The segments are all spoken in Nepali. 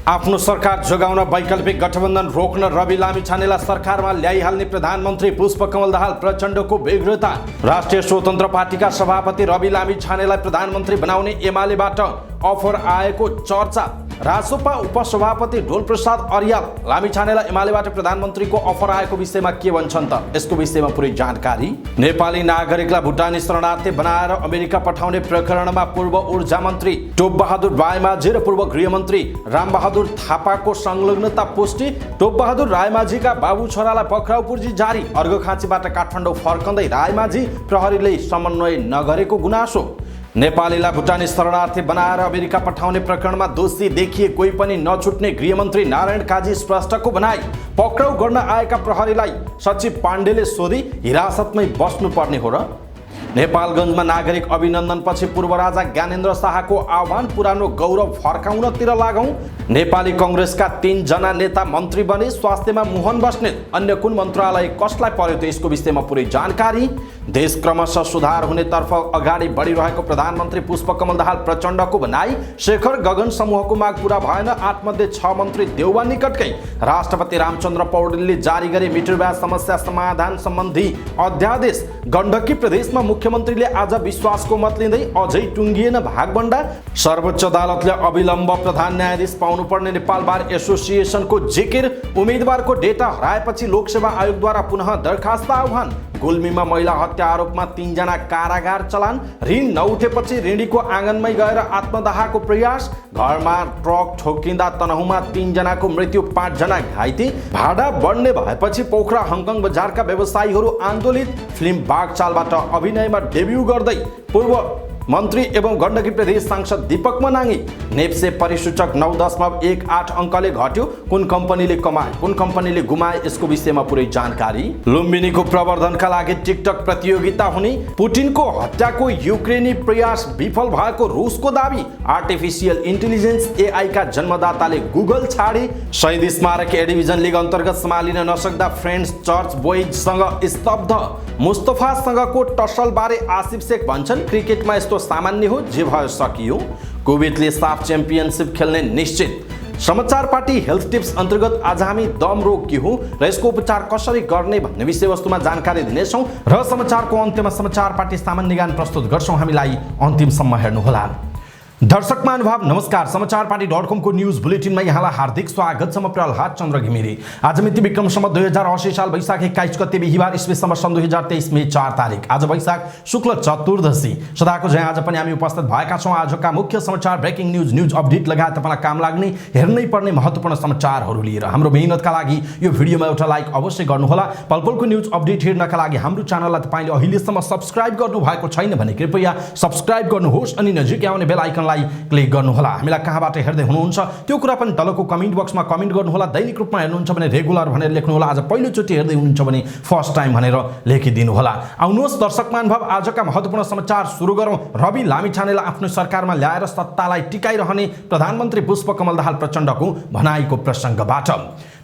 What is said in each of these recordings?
आफ्नो सरकार जोगाउन वैकल्पिक गठबन्धन रोक्न रवि लामिछानेलाई सरकारमा ल्याइहाल्ने प्रधानमन्त्री पुष्पकमल दाहाल प्रचण्डको व्यग्रता। राष्ट्रिय स्वतन्त्र पार्टीका सभापति रवि लामिछानेलाई प्रधानमन्त्री बनाउने एमालेबाट अफर आएको चर्चा। रासोपा उपसभापति ढोलप्रसाद अर्याल लामिछानेलाई एमालेबाट प्रधानमन्त्रीको अफर आएको विषयमा के भन्छन् त? यसको विषयमा पुरै जानकारी। नेपाली नागरिकलाई भुटानी शरणार्थी बनाएर अमेरिका पठाउने प्रकरणमा पूर्व ऊर्जा मन्त्री टोपबहादुर रायमाझी र पूर्व गृहमन्त्री रामबहादुर थापाको संलग्नता पुष्टि। टोपबहादुर रायमाझीका बाबु छोरालाई पक्राउ पूर्जी जारी। अर्घखाँचीबाट काठमाडौँ फर्कँदै रायमाझी प्रहरीले समन्वय नगरेको गुनासो। नेपालीलाई भुटानी शरणार्थी बनाएर अमेरिका पठाउने प्रकरणमा दोषी देखिए कोही पनि नछुट्ने गृहमन्त्री नारायण काजी श्रेष्ठको भनाई। पक्राउ गर्न आएका प्रहरीलाई सचिव पाण्डेले सोधी हिरासतमै बस्नुपर्ने हो र? नेपालगञ्जमा नागरिक अभिनन्दनपछि पूर्व राजा ज्ञानेन्द्र शाहको आह्वान, पुरानो गौरव फर्काउनतिर लागौं। नेपाली कांग्रेसका 3 जना नेता मन्त्री बने। स्वास्थ्यमा मोहन बस्नेत, अन्य कुन मन्त्रालय कसलाई पर्यो त? यसको विषयमा पुरै जानकारी। देश क्रमशः सुधार हुनेतर्फ अगाडि बढिरहेको प्रधानमन्त्री पुष्पकमल दाहाल प्रचण्डको भनाई। शेखर गगन समूहको माग पूरा भएन। 8 मध्ये 6 मन्त्री देउवा निकटकै। राष्ट्रपति रामचन्द्र पौडेलले जारी गरे मिटरब्याज समस्या समाधान सम्बन्धी अध्यादेश। गण्डकी प्रदेशमा मुख्यमन्त्रीले आज विश्वासको मत लिँदै अझै टुङ्गिएन भागभण्डा। सर्वोच्च अदालतले अविलम्ब प्रधान न्यायाधीश पाउनुपर्ने नेपाल बार एसोसिएसनको जिकिर। उम्मेदवारको डेटा हराएपछि लोकसेवा आयोगद्वारा पुनः दरखास्त आह्वान। गुल्मीमा महिला हत्या आरोपमा 3 जना कारागार चलान। ऋण नउठेपछि ऋणीको आँगनमै गएर आत्मदाहको प्रयास। घरमा ट्रक ठोकिँदा तनहुमा 3 जनाको मृत्यु, 5 जना घाइते। भाडा बढ्ने भएपछि पोखरा हङकङ बजारका व्यवसायीहरू आन्दोलित। फिल्म बाघचालबाट अभिनयमा डेब्यू गर्दै पूर्व मन्त्री एवं गण्डकी प्रदेश सांसद दीपक मनाङी। नेप्से परिसूचक 9.18 अङ्कले घट्यो। कुन कम्पनीले कमाए, कुन कम्पनीले गुमाए, यसको विषयमा पुरै जानकारी। लुम्बिनीको प्रवर्धनका लागि टिकटक प्रतियोगिता हुने। पुटिनको हत्याको युक्रेनी प्रयास विफल भएको रुसको दाबी। आर्टिफिसियल इन्टेलिजेन्स एआई का जन्मदाताले गुगल छाडे। शहीद स्मारक ए डिभिजन लिग अन्तर्गत सम्हालिन नसक्दा फ्रेन्ड्स चर्च बोइजसँग स्तब्ध। मुस्तफासँगको टसलबारे आसिफ शेख भन्छन् क्रिकेटमा यस्तो सामान्य हो, जे भयो सकियो। कोभिडले साफ च्याम्पियनसिप खेल्ने निश्चित। समाचार पार्टी हेल्थ टिप्स अन्तर्गत आज हामी दम रोग के हो र यसको उपचार कसरी गर्ने भन्ने विषयवस्तुमा जानकारी दिनेछौँ र समाचारको अन्त्यमा समाचार पार्टी सामान्य ज्ञान प्रस्तुत गर्छौँ। हामीलाई अन्तिमसम्म हेर्नुहोला। दर्शक महानुभाव नमस्कार। समाचार पार्टी .com को न्यूज बुलेटिनमा यहाँलाई हार्दिक स्वागत छ। म प्रहलाद चन्द्र घिमिरे। आज मिति विक्रम सम्वत 2080 साल वैशाख 21 गते बिहीबार ईस्वी सम्वत सन् 2023 मे 4 तारिक। आज वैशाख शुक्ल चतुर्दशी। सदाको झैं आज पनि हामी उपस्थित भएका छौँ आजका मुख्य समाचार, ब्रेकिङ न्यूज अपडेट लगायत तपाईँलाई काम लाग्ने हेर्नै पर्ने महत्त्वपूर्ण समाचारहरू लिएर। हाम्रो मेहनतका लागि यो भिडियोमा एउटा लाइक अवश्य गर्नुहोला। पलपलको न्यूज अपडेट हेर्नका लागि हाम्रो च्यानललाई तपाईँले अहिलेसम्म सब्स्क्राइब गर्नु भएको छैन भने कृपया सब्स्क्राइब गर्नुहोस् अनि नजिकै आउने बेल आइकन क्लिक गर्नुहोला। हामीलाई कहाँबाट हेर्दै हुनुहुन्छ त्यो कुरा पनि तलको कमेन्ट बक्समा कमेन्ट गर्नुहोला। दैनिक रूपमा हेर्नुहुन्छ भने रेगुलर भनेर लेख्नुहोला। आज पहिलोचोटि हेर्दै हुनुहुन्छ भने फर्स्ट टाइम भनेर लेखिदिनुहोला। आउनुहोस् दर्शक महानुभाव, आजका महत्त्वपूर्ण समाचार सुरु गरौँ। रवि लामिछानेलाई आफ्नो सरकारमा ल्याएर सत्तालाई टिकाइरहने प्रधानमन्त्री पुष्पकमल दाहाल प्रचण्डको भनाइको प्रसङ्गबाट।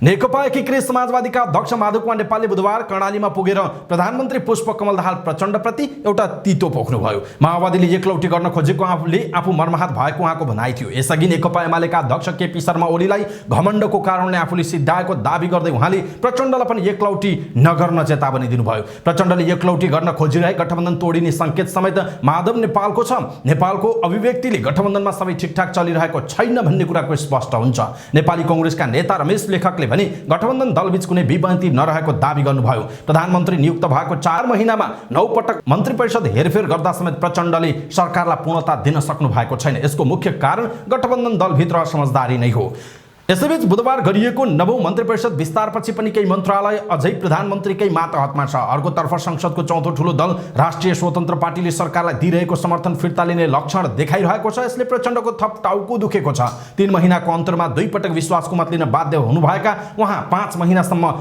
नेकपा एकीकृत समाजवादीका अध्यक्ष माधव कुमार नेपालले बुधबार कर्णालीमा पुगेर प्रधानमन्त्री पुष्पकमल दाहाल प्रचण्डप्रति एउटा तितो पोख्नुभयो। माओवादीले एकलौटी गर्न खोजेको आफू मर्माहत भएको उहाँको भनाइ थियो। यसअघि नेकपा एमालेका अध्यक्ष केपी शर्मा ओलीलाई घमण्डको कारणले आफूले सिद्धाएको दाबी गर्दै उहाँले प्रचण्डलाई पनि एकलौटी नगर्न चेतावनी दिनुभयो। प्रचण्डले एकलौटी गर्न खोजिरहे गठबन्धन तोडिने सङ्केत समेत माधव नेपालको छ। नेपालको अभिव्यक्तिले गठबन्धनमा सबै ठिकठाक चलिरहेको छैन भन्ने कुराको स्पष्ट हुन्छ। नेपाली कांग्रेसका नेता रमेश लेखकले भने गठबन्धन दलबीच कुनै विभ्रान्ति नरहेको दाबी गर्नुभयो। प्रधानमन्त्री नियुक्त भएको 4 महिनामा 9 पटक मन्त्री परिषद हेरफेर गर्दा समेत प्रचण्डले सरकारलाई पूर्णता दिन सक्नु भएको छैन। यसको मुख्य कारण गठबन्धन दलभित्र समझदारी नै हो। यसैबीच बुधबार गरिएको नवौं मन्त्री परिषद विस्तारपछि पनि केही मन्त्रालय अझै प्रधानमन्त्रीकै मातहतमा छ। अर्कोतर्फ संसदको चौथो ठूलो दल राष्ट्रिय स्वतन्त्र पार्टीले सरकारलाई दिइरहेको समर्थन फिर्ता लिने लक्षण देखाइरहेको छ। यसले प्रचण्डको थप टाउको दुखेको छ। 3 महिनाको अन्तरमा 2 पटक विश्वासको मत लिन बाध्य हुनुभएका उहाँ 5 महिनासम्म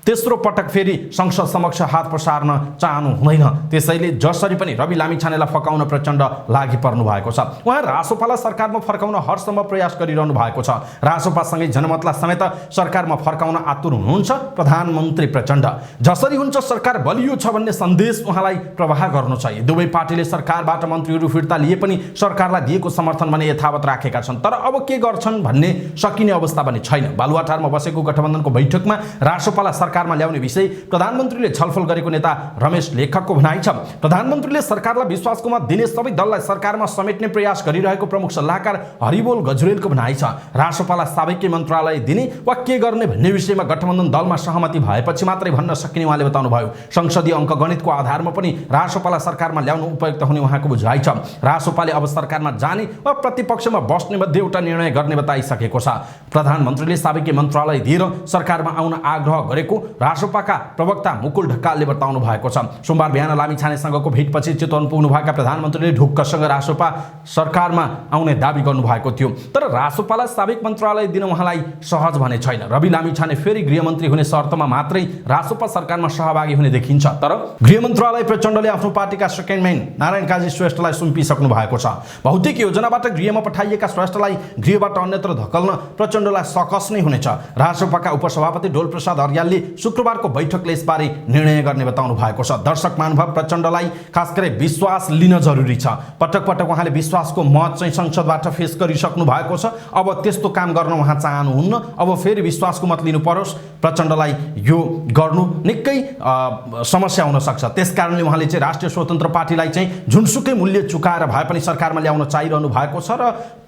तेस्रो पटक फेरि संसद समक्ष हात पसार्न चाहनु हुँदैन। त्यसैले जसरी पनि रवि लामिछानेलाई फकाउन प्रचण्ड लागि पर्नु भएको छ। उहाँ रासोपालाई सरकारमा फर्काउन हरसम्म प्रयास गरिरहनु भएको छ। रासोपासँगै जनमतलाई समेत सरकारमा फर्काउन आतुर हुनुहुन्छ प्रधानमन्त्री प्रचण्ड। जसरी हुन्छ सरकार बलियो छ भन्ने सन्देश उहाँलाई प्रवाह गर्नु छ। दुवै पार्टीले सरकारबाट मन्त्रीहरू फिर्ता लिए पनि सरकारलाई दिएको समर्थन भने यथावत राखेका छन्। तर अब के गर्छन् भन्ने सकिने अवस्था पनि छैन। बालुवाटारमा बसेको गठबन्धनको बैठकमा रासोपालाई सरकारमा ल्याउने विषय प्रधानमन्त्रीले छलफल गरेको नेता रमेश लेखकको भनाइ छ। प्रधानमन्त्रीले सरकारलाई विश्वासको मत दिने सबै दललाई सरकारमा समेट्ने प्रयास गरिरहेको प्रमुख सल्लाहकार हरिबोल गजुरेलको भनाइ छ। रासोपालाई साबिकै मन्त्रालय दिने वा के गर्ने भन्ने विषयमा गठबन्धन दलमा सहमति भएपछि मात्रै भन्न सकिने उहाँले बताउनुभयो। संसदीय अङ्कगणितको आधारमा पनि रासोपालाई सरकारमा ल्याउनु उपयुक्त हुने उहाँको बुझाइ छ। रासोपाले अब सरकारमा जाने वा प्रतिपक्षमा बस्ने मध्ये एउटा निर्णय गर्ने बताइसकेको छ। प्रधानमन्त्रीले साबिकै मन्त्रालय दिएर सरकारमा आउन आग्रह गरेको रासोपाका प्रवक्ता मुकुल ढकालले बताउनु भएको छ। सोमबार बिहान लामिछानेसँगको भेटपछि चितवन पुग्नुभएका प्रधानमन्त्रीले ढुक्कसँग रासोपा सरकारमा आउने दाबी गर्नुभएको थियो। तर रासोपालाई साबिक मन्त्रालय दिन उहाँलाई सहज भने छैन। रवि लामिछाने फेरि गृहमन्त्री हुने शर्तमा मात्रै रासोपा सरकारमा सहभागी हुने देखिन्छ। तर गृह मन्त्रालय प्रचण्डले आफ्नो पार्टीका सेकेन्ड म्यान नारायण काजी श्रेष्ठलाई सुम्पिसक्नु भएको छ। भौतिक योजनाबाट गृहमा पठाइएका श्रेष्ठलाई गृहबाट अन्यत्र धकल्न प्रचण्डलाई सकस नै हुनेछ। रासोपाका उपसभापति डोलप्रसाद अर्यालले शुक्रबारको बैठकले यसबारे निर्णय गर्ने बताउनु भएको छ। दर्शक महानुभाव, प्रचण्डलाई खास गरी विश्वास लिन जरुरी छ। पटक पटक उहाँले विश्वासको मत चाहिँ संसदबाट फेस गरिसक्नु भएको छ। अब त्यस्तो काम गर्न उहाँ चाहनुहुन्न। अब फेरि विश्वासको मत लिनु परोस्। प्रचण्डलाई यो गर्नु निकै समस्या हुन सक्छ। त्यसकारणले उहाँले चाहिँ राष्ट्रिय स्वतन्त्र पार्टीलाई चाहिँ जुनसुकै मूल्य चुकाएर भए पनि सरकारमा ल्याउन चाहिरहनु भएको छ। र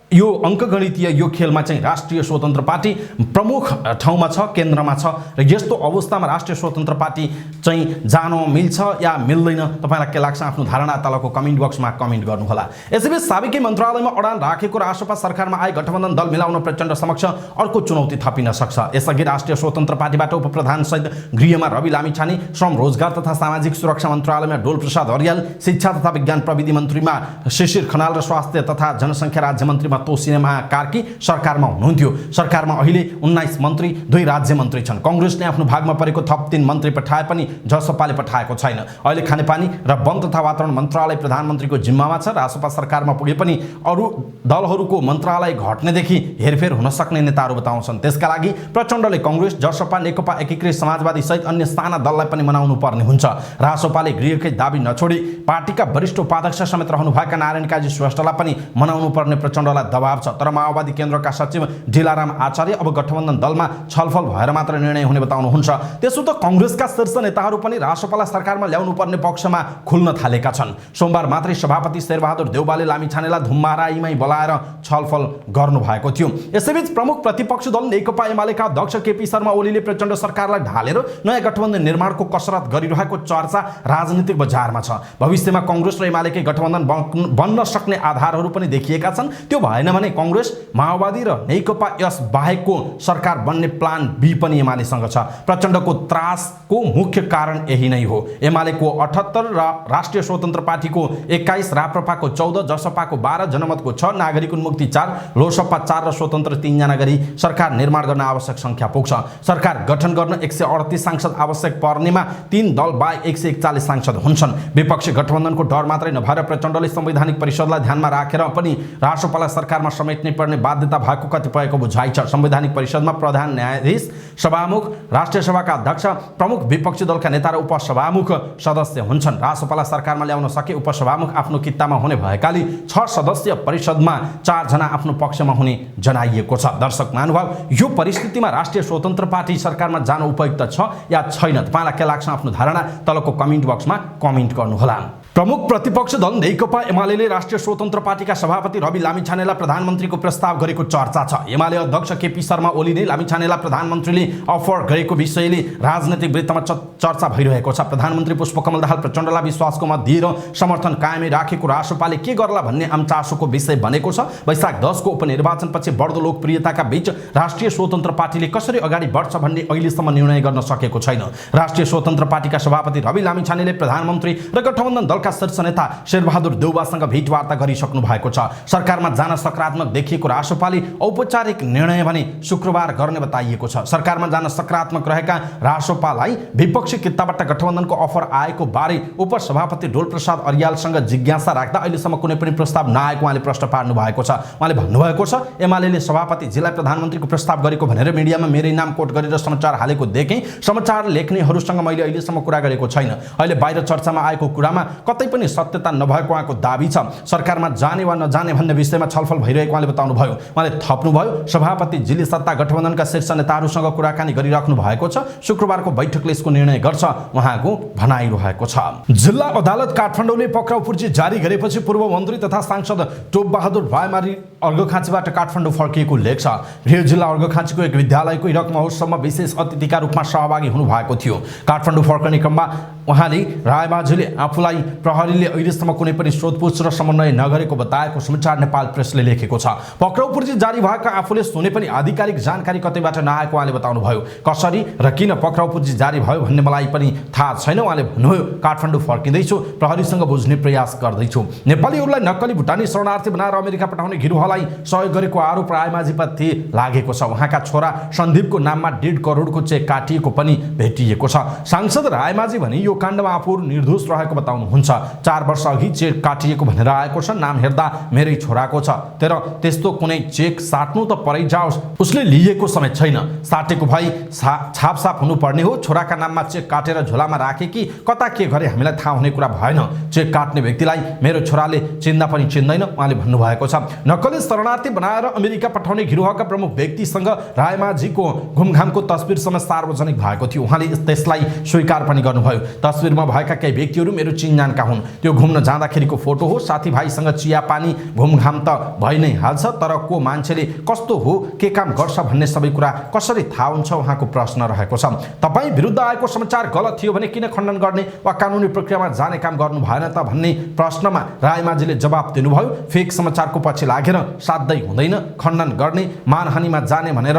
यो अङ्कगणितीय यो खेलमा चाहिँ राष्ट्रिय स्वतन्त्र पार्टी प्रमुख ठाउँमा छ, केन्द्रमा छ। र यस्तो अवस्थामा राष्ट्रिय स्वतन्त्र पार्टी चाहिँ जान मिल्छ या मिल्दैन, तपाईँलाई के लाग्छ आफ्नो धारणा तलको कमेन्ट बक्समा कमेन्ट गर्नुहोला। यसैबीच साबिकै मन्त्रालयमा अडान राखेको रासोपा सरकारमा आए गठबन्धन दल मिलाउन प्रचण्ड समक्ष अर्को चुनौती थपिन सक्छ। यसअघि राष्ट्रिय स्वतन्त्र पार्टीबाट उपप्रधान सहित गृहमा रवि लामिछाने, श्रम रोजगार तथा सामाजिक सुरक्षा मन्त्रालयमा डोलप्रसाद अर्याल, शिक्षा तथा विज्ञान प्रविधि मन्त्रीमा शिशिर खनाल र स्वास्थ्य तथा जनसङ्ख्या राज्य मन्त्रीमा तोसिनेमा कार्की सरकारमा हुनुहुन्थ्यो। सरकारमा अहिले 19 मन्त्री, 2 राज्य मन्त्री छन्। कांग्रेसले आफ्नो भागमा परेको थप 3 मन्त्री पठाए पनि जसपाले पठाएको छैन। अहिले खानेपानी र वन तथा वातावरण मन्त्रालय प्रधानमन्त्रीको जिम्मामा छ। रासोपा सरकारमा पुगे पनि अरू दलहरूको मन्त्रालय घट्नेदेखि हेरफेर हुन सक्ने नेताहरू बताउँछन्। त्यसका लागि प्रचण्डले कांग्रेस, जसपा, नेकपा एकीकृत समाजवादी सहित अन्य साना दललाई पनि मनाउनु पर्ने हुन्छ। रासोपाले गृहकै दाबी नछोडी पार्टीका वरिष्ठ उपाध्यक्ष समेत रहनुभएका नारायण काजी श्रेष्ठलाई पनि मनाउनु पर्ने प्रचण्डलाई दबाव छ। तर माओवादी केन्द्रका सचिव ढिलाराम आचार्य अब गठबन्धन दलमा छलफल भएर मात्र निर्णय हुने बताउनुहुन्छ। त्यसो त कांग्रेसका शीर्ष नेताहरू पनि रासोपालाई सरकारमा ल्याउनु पर्ने पक्षमा खुल्न थालेका छन्। सोमबार मात्रै सभापति शेरबहादुर देउवाले लामिछानेलाई धुम्माराईमै बोलाएर छलफल गर्नु भएको थियो। यसैबीच प्रमुख प्रतिपक्ष दल नेकपा एमालेका अध्यक्ष केपी शर्मा ओलीले प्रचण्ड सरकारलाई ढालेर नयाँ गठबन्धन निर्माणको कसरत गरिरहेको चर्चा राजनीतिक बजारमा छ। भविष्यमा कांग्रेस र एमालेकै गठबन्धन बन्न सक्ने आधारहरू पनि देखिएका छन्। त्यो भएन भने कांग्रेस, माओवादी र नेकपा यस बाहेकको सरकार बन्ने प्लान बी पनि एमालेसँग छ। प्रचण्डको त्रासको मुख्य कारण यही नै हो। एमालेको 78 र राष्ट्रिय स्वतन्त्र पार्टीको 21, राप्रपाको 14, जसपाको 12, जनमतको 6, नागरिक उन्मुक्ति 4, लोकसभा 4 र स्वतन्त्र 3 जना गरी सरकार निर्माण गर्न आवश्यक संख्या पुग्छ। सरकार गठन गर्न 138 सांसद आवश्यक पर्नेमा 3 दल बाहेक 141 सांसद हुन्छन्। विपक्षी गठबन्धनको डर मात्रै नभएर प्रचण्डले संवैधानिक परिषदलाई ध्यानमा राखेर पनि रासोपालाई सरकारमा समेट्ने पर्ने बाध्यता भएको कतिपयको बुझाइ छ। संवैधानिक परिषदमा प्रधान न्यायाधीश, सभामुख, राष्ट्रिय सभाका अध्यक्ष, प्रमुख विपक्षी दलका नेता र उपसभामुख सदस्य हुन्छन्। रासोपालाई सरकारमा ल्याउन सके उपसभामुख आफ्नो कित्तामा हुने भएकाले 6 सदस्यीय परिषदमा 4 जना आफ्नो पक्षमा हुने जनाइएको छ। दर्शक महानुभाव, यो परिस्थितिमा राष्ट्रिय स्वतन्त्र पार्टी सरकारमा जान उपयुक्त छ या छैन, तपाईँलाई के लाग्छ आफ्नो धारणा तलको कमेन्ट बक्समा कमेन्ट गर्नुहोला। प्रमुख प्रतिपक्ष दल नेकपा एमालेले राष्ट्रिय स्वतन्त्र पार्टीका सभापति रवि लामिछानेलाई प्रधानमन्त्रीको प्रस्ताव गरेको चर्चा छ। एमाले अध्यक्ष केपी शर्मा ओलीले लामिछानेलाई प्रधानमन्त्रीले अफर गरेको विषयले राजनीतिक वृत्तमा चर्चा भइरहेको छ। प्रधानमन्त्री पुष्पकमल दाहाल प्रचण्डलाई विश्वासको मत दिएर समर्थन कायमै राखेको रासोपाले के गर्ला भन्ने आम चासोको विषय बनेको छ। वैशाख 10 को उपनिर्वाचनपछि बढ्दो लोकप्रियताका बीच राष्ट्रिय स्वतन्त्र पार्टीले कसरी अगाडि बढ्छ भन्ने अहिलेसम्म निर्णय गर्न सकेको छैन। राष्ट्रिय स्वतन्त्र पार्टीका सभापति रवि लामिछानेले प्रधानमन्त्री र गठबन्धन दलका पालिका शीर्ष नेता शेरबहादुर देउवासँग भेटवार्ता गरिसक्नु भएको छ। सरकारमा जान सकारात्मक देखिएको रासोपाले औपचारिक निर्णय भने शुक्रबार गर्ने बताइएको छ। सरकारमा जान सकारात्मक रहेका रासोपालाई विपक्षी कित्ताबाट गठबन्धनको अफर आएको बारे उपसभापति डोलप्रसाद अर्यालसँग जिज्ञासा राख्दा अहिलेसम्म कुनै पनि प्रस्ताव नआएको उहाँले प्रश्न पार्नु भएको छ। उहाँले भन्नुभएको छ, एमाले सभापतिजीलाई प्रधानमन्त्रीको प्रस्ताव गरेको भनेर मिडियामा मेरै नाम कोट गरेर समाचार हालेको देखेँ। समाचार लेख्नेहरूसँग मैले अहिलेसम्म कुरा गरेको छैन। अहिले बाहिर चर्चामा आएको कुरामा कतै पनि सत्यता नभएको उहाँको दाबी छ। सरकारमा जाने वा नजाने भन्ने विषयमा छलफल भइरहेको उहाँले बताउनुभयो। उहाँले थप्नुभयो, सभापतिजीले सत्ता गठबन्धनका शीर्ष नेताहरूसँग कुराकानी गरिराख्नु भएको छ। शुक्रबारको बैठकले यसको निर्णय गर्छ उहाँको भनाइरहेको छ। जिल्ला अदालत काठमाडौँले पक्राउ पूर्जी जारी गरेपछि पूर्व मन्त्री तथा सांसद टोपबहादुर रायमाझी अर्घखाँचीबाट काठमाडौँ फर्किएको लेख छ। गृह जिल्ला अर्घखाँचीको एक विद्यालयको हिरक महोत्सवमा विशेष अतिथिका रूपमा सहभागी हुनुभएको थियो। काठमाडौँ फर्कने क्रममा उहाँले रायमाझीले आफूलाई प्रहरीले अहिलेसम्म कुनै पनि सोधपुछ र समन्वय नगरेको बताएको समाचार नेपाल प्रेसले लेखेको छ। पक्राउ पूर्जी जारी भएका आफूले सुने पनि आधिकारिक जानकारी कतैबाट नआएको उहाँले बताउनुभयो। कसरी र किन पक्राउ पूर्जी जारी भयो भन्ने मलाई पनि थाहा छैन। उहाँले भन्नुभयो, काठमाडौँ फर्किँदैछु, प्रहरीसँग बुझ्ने प्रयास गर्दैछु। नेपालीहरूलाई नक्कली भुटानी शरणार्थी बनाएर अमेरिका पठाउने गिरोहलाई सहयोग गरेको आरोप रायमाझीप्रति लागेको छ। उहाँका छोरा सन्दीपको नाममा 1.5 करोडको चेक काटिएको पनि भेटिएको छ। सांसद रायमाझी भने यो काण्डमा आफूहरू निर्दोष रहेको बताउनुहुन्छ। 4 वर्ष अघि चेक काटिएको भनेर आएको छ। नाम हेर्दा मेरै छोराको छ, तर त्यस्तो कुनै चेक साट्नु त परै जाओस्, उसले लिएको समेत छैन। साटेको भई छापसाप हुनुपर्ने हो। छोराका नाममा चेक काटेर झोलामा राखे कि कता के गरे हामीलाई थाहा हुने कुरा भएन। चेक काट्ने व्यक्तिलाई मेरो छोराले चिन्दा पनि चिन्दैन उहाँले भन्नुभएको छ। नक्कली शरणार्थी बनाएर अमेरिका पठाउने गिरोहका प्रमुख व्यक्तिसँग रायमाझीको घुमघामको तस्बिर समेत सार्वजनिक भएको थियो। उहाँले त्यसलाई स्वीकार पनि गर्नुभयो। तस्बिरमा भएका केही व्यक्तिहरू मेरो चिनजानका हुन्। त्यो घुम्न जाँदाखेरिको फोटो हो। साथीभाइसँग चिया पानी घुमघाम त भइ नै हाल्छ, तर को मान्छेले कस्तो हो, के काम गर्छ भन्ने सबै कुरा कसरी थाहा हुन्छ उहाँको प्रश्न रहेको छ। तपाईँ विरुद्ध आएको समाचार गलत थियो भने किन खण्डन गर्ने वा कानुनी प्रक्रियामा जाने काम गर्नु भएन त भन्ने प्रश्नमा रायमाझीले जवाब दिनुभयो। फेक समाचारको पछि लागेर साध्यै हुँदैन। खण्डन गर्ने, मानहानिमा जाने भनेर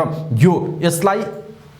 यसलाई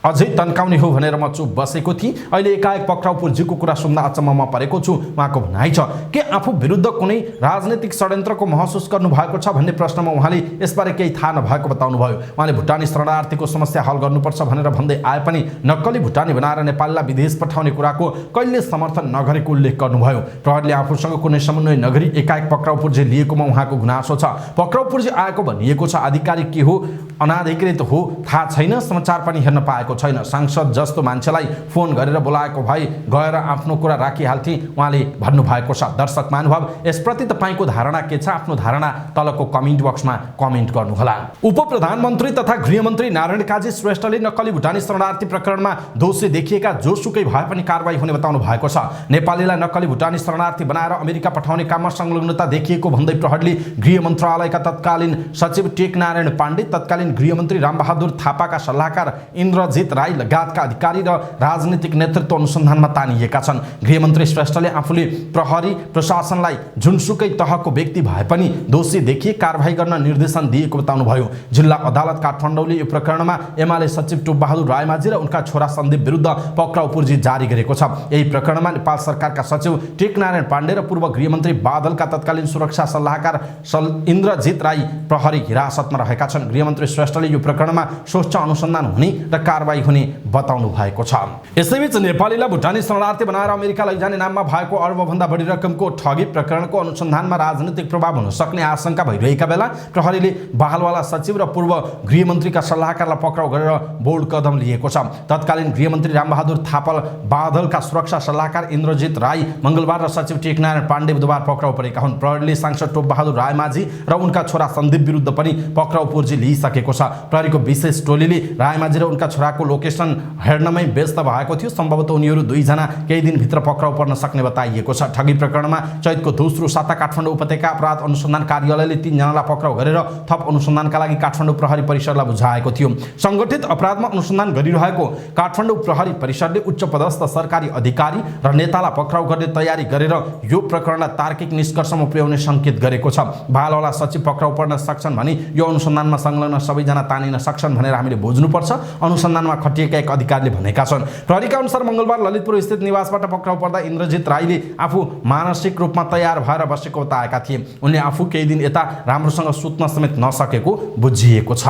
अझै तन्काउने हो भनेर म चुप बसेको थिएँ। अहिले एकाएक पक्राउ पूर्जीको कुरा सुन्दा अचम्ममा परेको छु उहाँको भनाइ छ। के आफू विरुद्ध कुनै राजनीतिक षड्यन्त्रको महसुस गर्नु भएको छ भन्ने प्रश्नमा उहाँले यसबारे केही थाहा नभएको बताउनुभयो। उहाँले भुटानी शरणार्थीको समस्या हल गर्नुपर्छ भनेर भन्दै आए पनि नक्कली भुटानी बनाएर नेपाललाई विदेश पठाउने कुराको कहिले समर्थन नगरेको उल्लेख गर्नुभयो। प्रहरीले आफूसँग कुनै समन्वय नगरी एकाएक पक्राउ पूर्जी लिएकोमा उहाँको गुनासो छ। पक्राउ पूर्जी आएको भनिएको छ, आधिकारिक के हो अनाधिकृत हो थाहा छैन। समाचार पनि हेर्न पाएको छैन। सांसद जस्तो मान्छेलाई फोन गरेर बोलाएको भए गएर आफ्नो कुरा राखिहाल्थे उहाँले भन्नुभएको छ। दर्शक महानुभाव, यसप्रति तपाईँको धारणा के छ? आफ्नो धारणा तलको कमेन्ट बक्समा कमेन्ट गर्नुहोला। उपप्रधानमन्त्री तथा गृहमन्त्री नारायण काजी श्रेष्ठले नक्कली भुटानी शरणार्थी प्रकरणमा दोषी देखिएका जोसुकै भए पनि कारबाही हुने बताउनु भएको छ। नेपालीलाई नक्कली भुटानी शरणार्थी बनाएर अमेरिका पठाउने काममा संलग्नता देखिएको भन्दै प्रहरीले गृह मन्त्रालयका तत्कालीन सचिव टेकनारायण पाण्डे, तत्कालीन गृहमन्त्री रामबहादुर थापाका सल्लाहकार इन्द्रजित राई लगायतका अधिकारी र राजनीतिक नेतृत्व अनुसन्धानमा तानिएका छन्। गृहमन्त्री श्रेष्ठले आफूले प्रहरी प्रशासनलाई जुनसुकै तहको व्यक्ति भए पनि दोषी देखिए कारबाही गर्न निर्देशन दिएको बताउनुभयो। जिल्ला अदालत काठमाडौँले यो प्रकरणमा एमाले सचिव टोपबहादुर रायमाझी र उनका छोरा सन्दीप विरुद्ध पक्राउ पूर्जी जारी गरेको छ। यही प्रकरणमा नेपाल सरकारका सचिव टेकनारायण पाण्डे र पूर्व गृहमन्त्री बादलका तत्कालीन सुरक्षा सल्लाहकार इन्द्रजित राई प्रहरी हिरासतमा रहेका छन्। गृहमन्त्री श्रेष्ठले यो प्रकरणमा स्वच्छ अनुसन्धान हुने र कारबाही हुने बताउनु भएको छ। यसैबीच नेपालीलाई भुटानी शरणार्थी बनाएर अमेरिका लैजाने नाममा भएको अर्बभन्दा बढी रकमको ठगी प्रकरणको अनुसन्धानमा राजनीतिक प्रभाव हुन सक्ने आशंका भइरहेका बेला प्रहरीले बहालवाला सचिव र पूर्व गृहमन्त्रीका सल्लाहकारलाई पक्राउ गरेर बोल्ड कदम लिएको छ। तत्कालीन गृहमन्त्री रामबहादुर थापा, बादलका सुरक्षा सल्लाहकार इन्द्रजित राई मंगलबार र सचिव टेकनारायण पाण्डे बुधबार पक्राउ परेका हुन्। प्रहरीले सांसद टोपबहादुर रायमाझी र उनका छोरा सन्दीप विरुद्ध पनि पक्राउ पूर्जी लिइसकेको छ। प्रहरीको विशेष टोलीले रायमाझी र उनका छोराको लोकेसन हेर्नमै व्यस्त भएको थियो। सम्भवतः उनीहरू दुईजना केही दिनभित्र पक्राउ पर्न सक्ने बताइएको छ। ठगी प्रकरणमा चैतको दोस्रो साता काठमाडौँ उपत्यका अपराध अनुसन्धान कार्यालयले 3 जनालाई पक्राउ गरेर थप अनुसन्धानका लागि काठमाडौँ प्रहरी परिसरलाई बुझाएको थियो। संगठित अपराधमा अनुसन्धान गरिरहेको काठमाडौँ प्रहरी परिसरले उच्च पदस्थ सरकारी अधिकारी र नेतालाई पक्राउ गर्ने तयारी गरेर यो प्रकरणलाई तार्किक निष्कर्षमा पुर्याउने संकेत गरेको छ। बालवाला सचिव पक्राउ पर्न सक्छन् भने यो अनुसन्धानमा संलग्न सबैजना तानिन सक्छन् भनेर हामीले बुझ्नुपर्छ। अनुसन्धानमा स्थानमा खटिएका एक अधिकारीले भनेका छन्। प्रहरीका अनुसार मंगलबार ललितपुर स्थित निवासबाट पक्राउ पर्दा इन्द्रजित राईले आफू मानसिक रूपमा तयार भएर बसेको बताएका थिए। उनले आफू केही दिन यता राम्रोसँग सुत्न समेत नसकेको बुझिएको छ।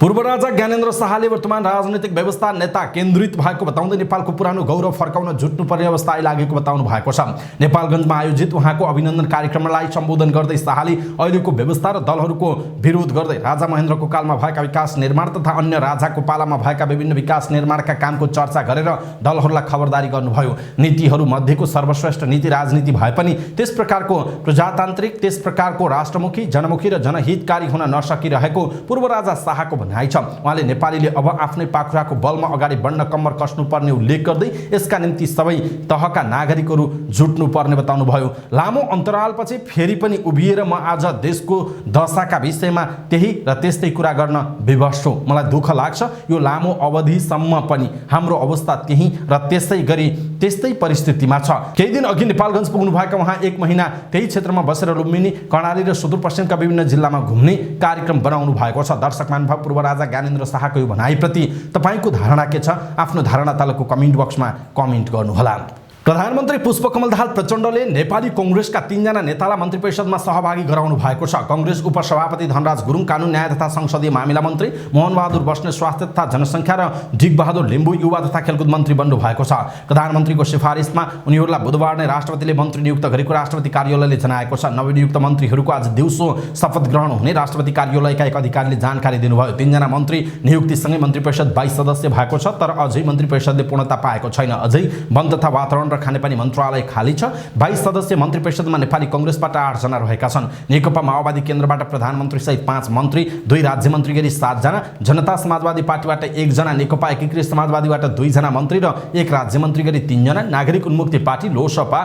पूर्व राजा ज्ञानेन्द्र शाहले वर्तमान राजनीतिक व्यवस्था नेता केन्द्रित भएको बताउँदै नेपालको पुरानो गौरव फर्काउन जुट्नुपर्ने अवस्था आइलागेको बताउनु भएको छ। नेपालगञ्जमा आयोजित उहाँको अभिनन्दन कार्यक्रमलाई सम्बोधन गर्दै शाहले अहिलेको व्यवस्था र दलहरूको विरोध गर्दै राजा महेन्द्रको कालमा भएका विकास निर्माण तथा अन्य राजाको पालामा भएका विभिन्न विकास निर्माणका कामको चर्चा गरेर दलहरूलाई खबरदारी गर्नुभयो। नीतिहरू मध्येको सर्वश्रेष्ठ नीति राजनीति भए पनि त्यस प्रकारको प्रजातान्त्रिक, त्यस प्रकारको राष्ट्रमुखी, जनमुखी र जनहितकारी हुन नसकिरहेको पूर्व राजा शाहको उहाँले नेपालीले अब आफ्नै पाखुराको बलमा अगाडि बढ्न कम्मर कस्नुपर्ने उल्लेख गर्दै यसका निम्ति सबै तहका नागरिकहरू जुट्नुपर्ने बताउनुभयो। लामो अन्तरालपछि फेरि पनि उभिएर म आज देशको दशाका विषयमा त्यही र त्यस्तै कुरा गर्न विवश छु। मलाई दुःख लाग्छ यो लामो अवधिसम्म पनि हाम्रो अवस्था त्यही र त्यसै गरी त्यस्तै परिस्थितिमा छ। केही दिन अघि नेपालगञ्ज पुग्नु भएका उहाँ 1 महिना त्यही क्षेत्रमा बसेर लुम्बिनी, कर्णाली र सुदूरपश्चिमका विभिन्न जिल्लामा घुम्ने कार्यक्रम बनाउनु भएको छ। दर्शक महानुभाव, पूर्व राजा ज्ञानेन्द्र शाहको यो भनाइप्रति तपाईको धारणा के छ? आफ्नो धारणा तलको कमेन्ट बक्समा कमेन्ट गर्नुहोला। प्रधानमन्त्री पुष्पकमल दाहाल प्रचण्डले नेपाली कांग्रेसका 3 जना नेतालाई मन्त्री परिषदमा सहभागी गराउनु भएको छ। कांग्रेस उपसभापति धनराज गुरुङ, कानुन न्याय तथा संसदीय मामिला मन्त्री मोहन बहादुर बस्नेत स्वास्थ्य तथा जनसङ्ख्या र डिगबहादुर लिम्बू युवा तथा खेलकुद मन्त्री बन्नु भएको छ। प्रधानमन्त्रीको सिफारिसमा उनीहरूलाई बुधबार नै राष्ट्रपतिले मन्त्री नियुक्त गरेको राष्ट्रपति कार्यालयले जनाएको छ। नवनियुक्त मन्त्रीहरूको आज दिउँसो शपथ ग्रहण हुने राष्ट्रपति कार्यालयका एक अधिकारीले जानकारी दिनुभयो। 3 जना मन्त्री नियुक्तिसँगै मन्त्री परिषद 22 सदस्य भएको छ, तर अझै मन्त्री परिषदले पूर्णता पाएको छैन। अझै वन तथा वातावरण र खानेपानी मन्त्रालय खाली छ। 22 सदस्य मन्त्री परिषदमा नेपाली कांग्रेसबाट 8 जना रहेका छन्। नेकपा माओवादी केन्द्रबाट प्रधानमन्त्री सहित 5 मन्त्री, 2 राज्य मन्त्री गरी 7 जना, जनता समाजवादी पार्टीबाट 1 जना, नेकपा एकीकृत समाजवादीबाट 2 जना मन्त्री र 1 राज्य मन्त्री गरी 3 जना, नागरिक उन्मुक्ति पार्टी लोसपा,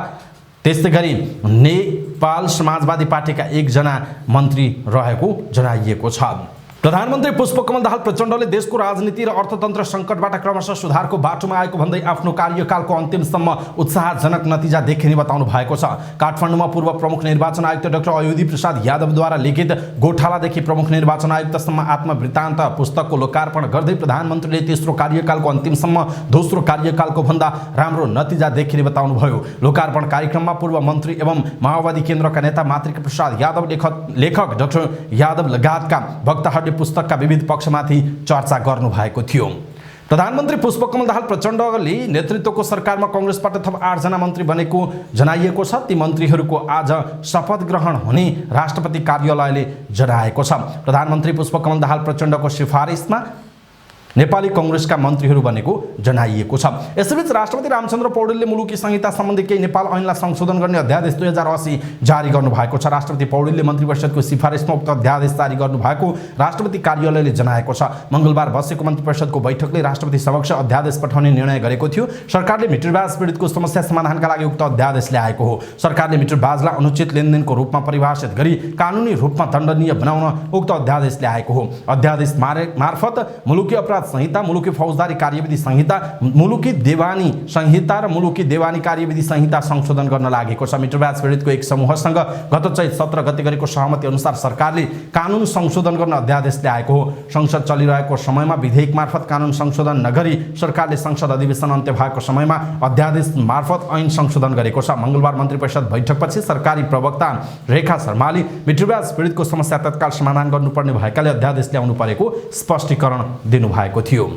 त्यस्तै गरी नेपाल समाजवादी पार्टीका 1 जना मन्त्री रहेको जनाइएको छ। प्रधानमन्त्री पुष्पकमल दाहाल प्रचण्डले देशको राजनीति र अर्थतन्त्र सङ्कटबाट क्रमशः सुधारको बाटोमा आएको भन्दै आफ्नो कार्यकालको अन्तिमसम्म उत्साहजनक नतिजा देखिने बताउनु भएको छ। काठमाडौँमा पूर्व प्रमुख निर्वाचन आयुक्त डाक्टर अयोधी प्रसाद यादवद्वारा लिखित गोठालादेखि प्रमुख निर्वाचन आयुक्तसम्म आत्मवृत्तान्त पुस्तकको लोकार्पण गर्दै प्रधानमन्त्रीले तेस्रो कार्यकालको अन्तिमसम्म दोस्रो कार्यकालको भन्दा राम्रो नतिजा देखिने बताउनुभयो। लोकार्पण कार्यक्रममा पूर्व मन्त्री एवं माओवादी केन्द्रका नेता मातृका प्रसाद यादव, लेखक डाक्टर यादव लगायतका वक्ताहरूले पुस्तकका विविध पक्षमाथि चर्चा गर्नु भएको थियो। प्रधानमन्त्री पुष्पकमल दाहाल प्रचण्डले नेतृत्वको सरकारमा कांग्रेसबाट थप 8 जना मन्त्री बनेको जनाइएको छ। ती मन्त्रीहरूको आज शपथ ग्रहण हुने राष्ट्रपति कार्यालयले जनाएको छ। प्रधानमन्त्री पुष्पकमल दाहाल प्रचण्डको सिफारिसमा नेपाली कांग्रेसका मन्त्रीहरू बनेको जनाइएको छ। यसैबीच राष्ट्रपति रामचन्द्र पौडेलले मुलुकी संहिता सम्बन्धी केही नेपाल ऐनलाई संशोधन गर्ने अध्यादेश 2080 जारी गर्नु भएको छ। राष्ट्रपति पौडेलले मन्त्री परिषदको सिफारिसमा उक्त अध्यादेश जारी गर्नु भएको राष्ट्रपति कार्यालयले जनाएको छ। मंगलबार बसेको मन्त्री परिषदको बैठकले राष्ट्रपति समक्ष अध्यादेश पठाउने निर्णय गरेको थियो। सरकारले मिटरबाज पीडितको समस्या समाधानका लागि उक्त अध्यादेश ल्याएको हो। सरकारले मिटरबाजलाई अनुचित लेनदेनको रूपमा परिभाषित गरी कानुनी रूपमा दण्डनीय बनाउन उक्त अध्यादेश ल्याएको हो। अध्यादेश मार्फत मुलुकी अपराध संहिता, मुलुकी फौजदारी कार्यविधि संहिता, मुलुकी देवानी संहिता र मुलुकी देवानी कार्यविधि संहिता संशोधन गर्न लागेको छ। मिटरबाज पीडितको एक समूहसँग गत चैत 17 गते गरेको सहमति अनुसार सरकारले कानुन संशोधन गर्न अध्यादेश ल्याएको हो। संसद चलिरहेको समयमा विधेयक मार्फत कानुन संशोधन नगरी सरकारले संसद अधिवेशन अन्त्य भएको समयमा अध्यादेश मार्फत ऐन संशोधन गरेको छ। मंगलबार मन्त्री परिषद बैठकपछि सरकारी प्रवक्ता रेखा शर्माले मिटरबाज पीडितको समस्या तत्काल समाधान गर्नुपर्ने भएकाले अध्यादेश ल्याउनु परेको स्पष्टीकरण दिनुभएको थियो।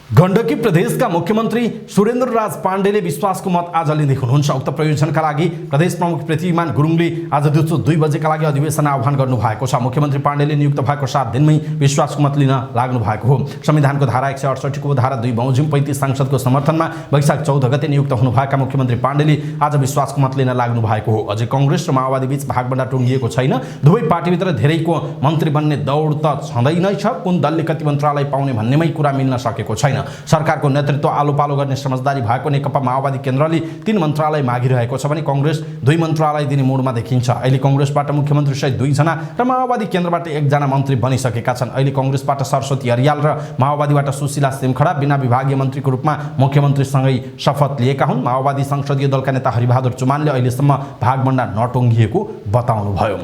गण्डकी प्रदेशका मुख्यमन्त्री सुरेन्द्र राज पाण्डेले विश्वासको मत आज लिँदै हुनुहुन्छ। उक्त प्रयोजनका लागि प्रदेश प्रमुख पृथ्वीमान गुरुङले आज दिउँसो 2 बजेका लागि अधिवेशन आह्वान गर्नु भएको छ। मुख्यमन्त्री पाण्डेले नियुक्त भएको 7 दिनमै विश्वासको मत लिन लाग्नु भएको हो। संविधानको धारा 168 को धारा 2 बमोजिम 35 सांसदको समर्थनमा वैशाख 14 गते नियुक्त हुनुभएका मुख्यमन्त्री पाण्डेले आज विश्वासको मत लिन लाग्नु भएको हो। अझै कांग्रेस र माओवादी बीच भागबण्डा टुङ्गिएको छैन। दुवै पार्टीभित्र धेरैको मन्त्री बन्ने दौड त छँदै नै छ। कुन दलले कति मन्त्रालय पाउने भन्नेमै कुरा मिल्न सकेको छैन। सरकारको नेतृत्व आलोपालो गर्ने समझदारी भएको नेकपा माओवादी केन्द्रले 3 मन्त्रालय मागिरहेको छ भने कांग्रेस 2 मन्त्रालय दिने मोडमा देखिन्छ। अहिले कांग्रेसबाट मुख्यमन्त्री सहित 2 जना र माओवादी केन्द्रबाट 1 जना मन्त्री बनिसकेका छन्। अहिले कांग्रेसबाट सरस्वती अरियाल र माओवादीबाट सुशीला सिमखडा बिना विभागीय मन्त्रीको रूपमा मुख्यमन्त्रीसँगै शपथ लिएका हुन्। माओवादी संसदीय दलका नेता हरिबहादुर चुमानले अहिलेसम्म भागबण्डा नटुङ्गिएको बताउनुभयो।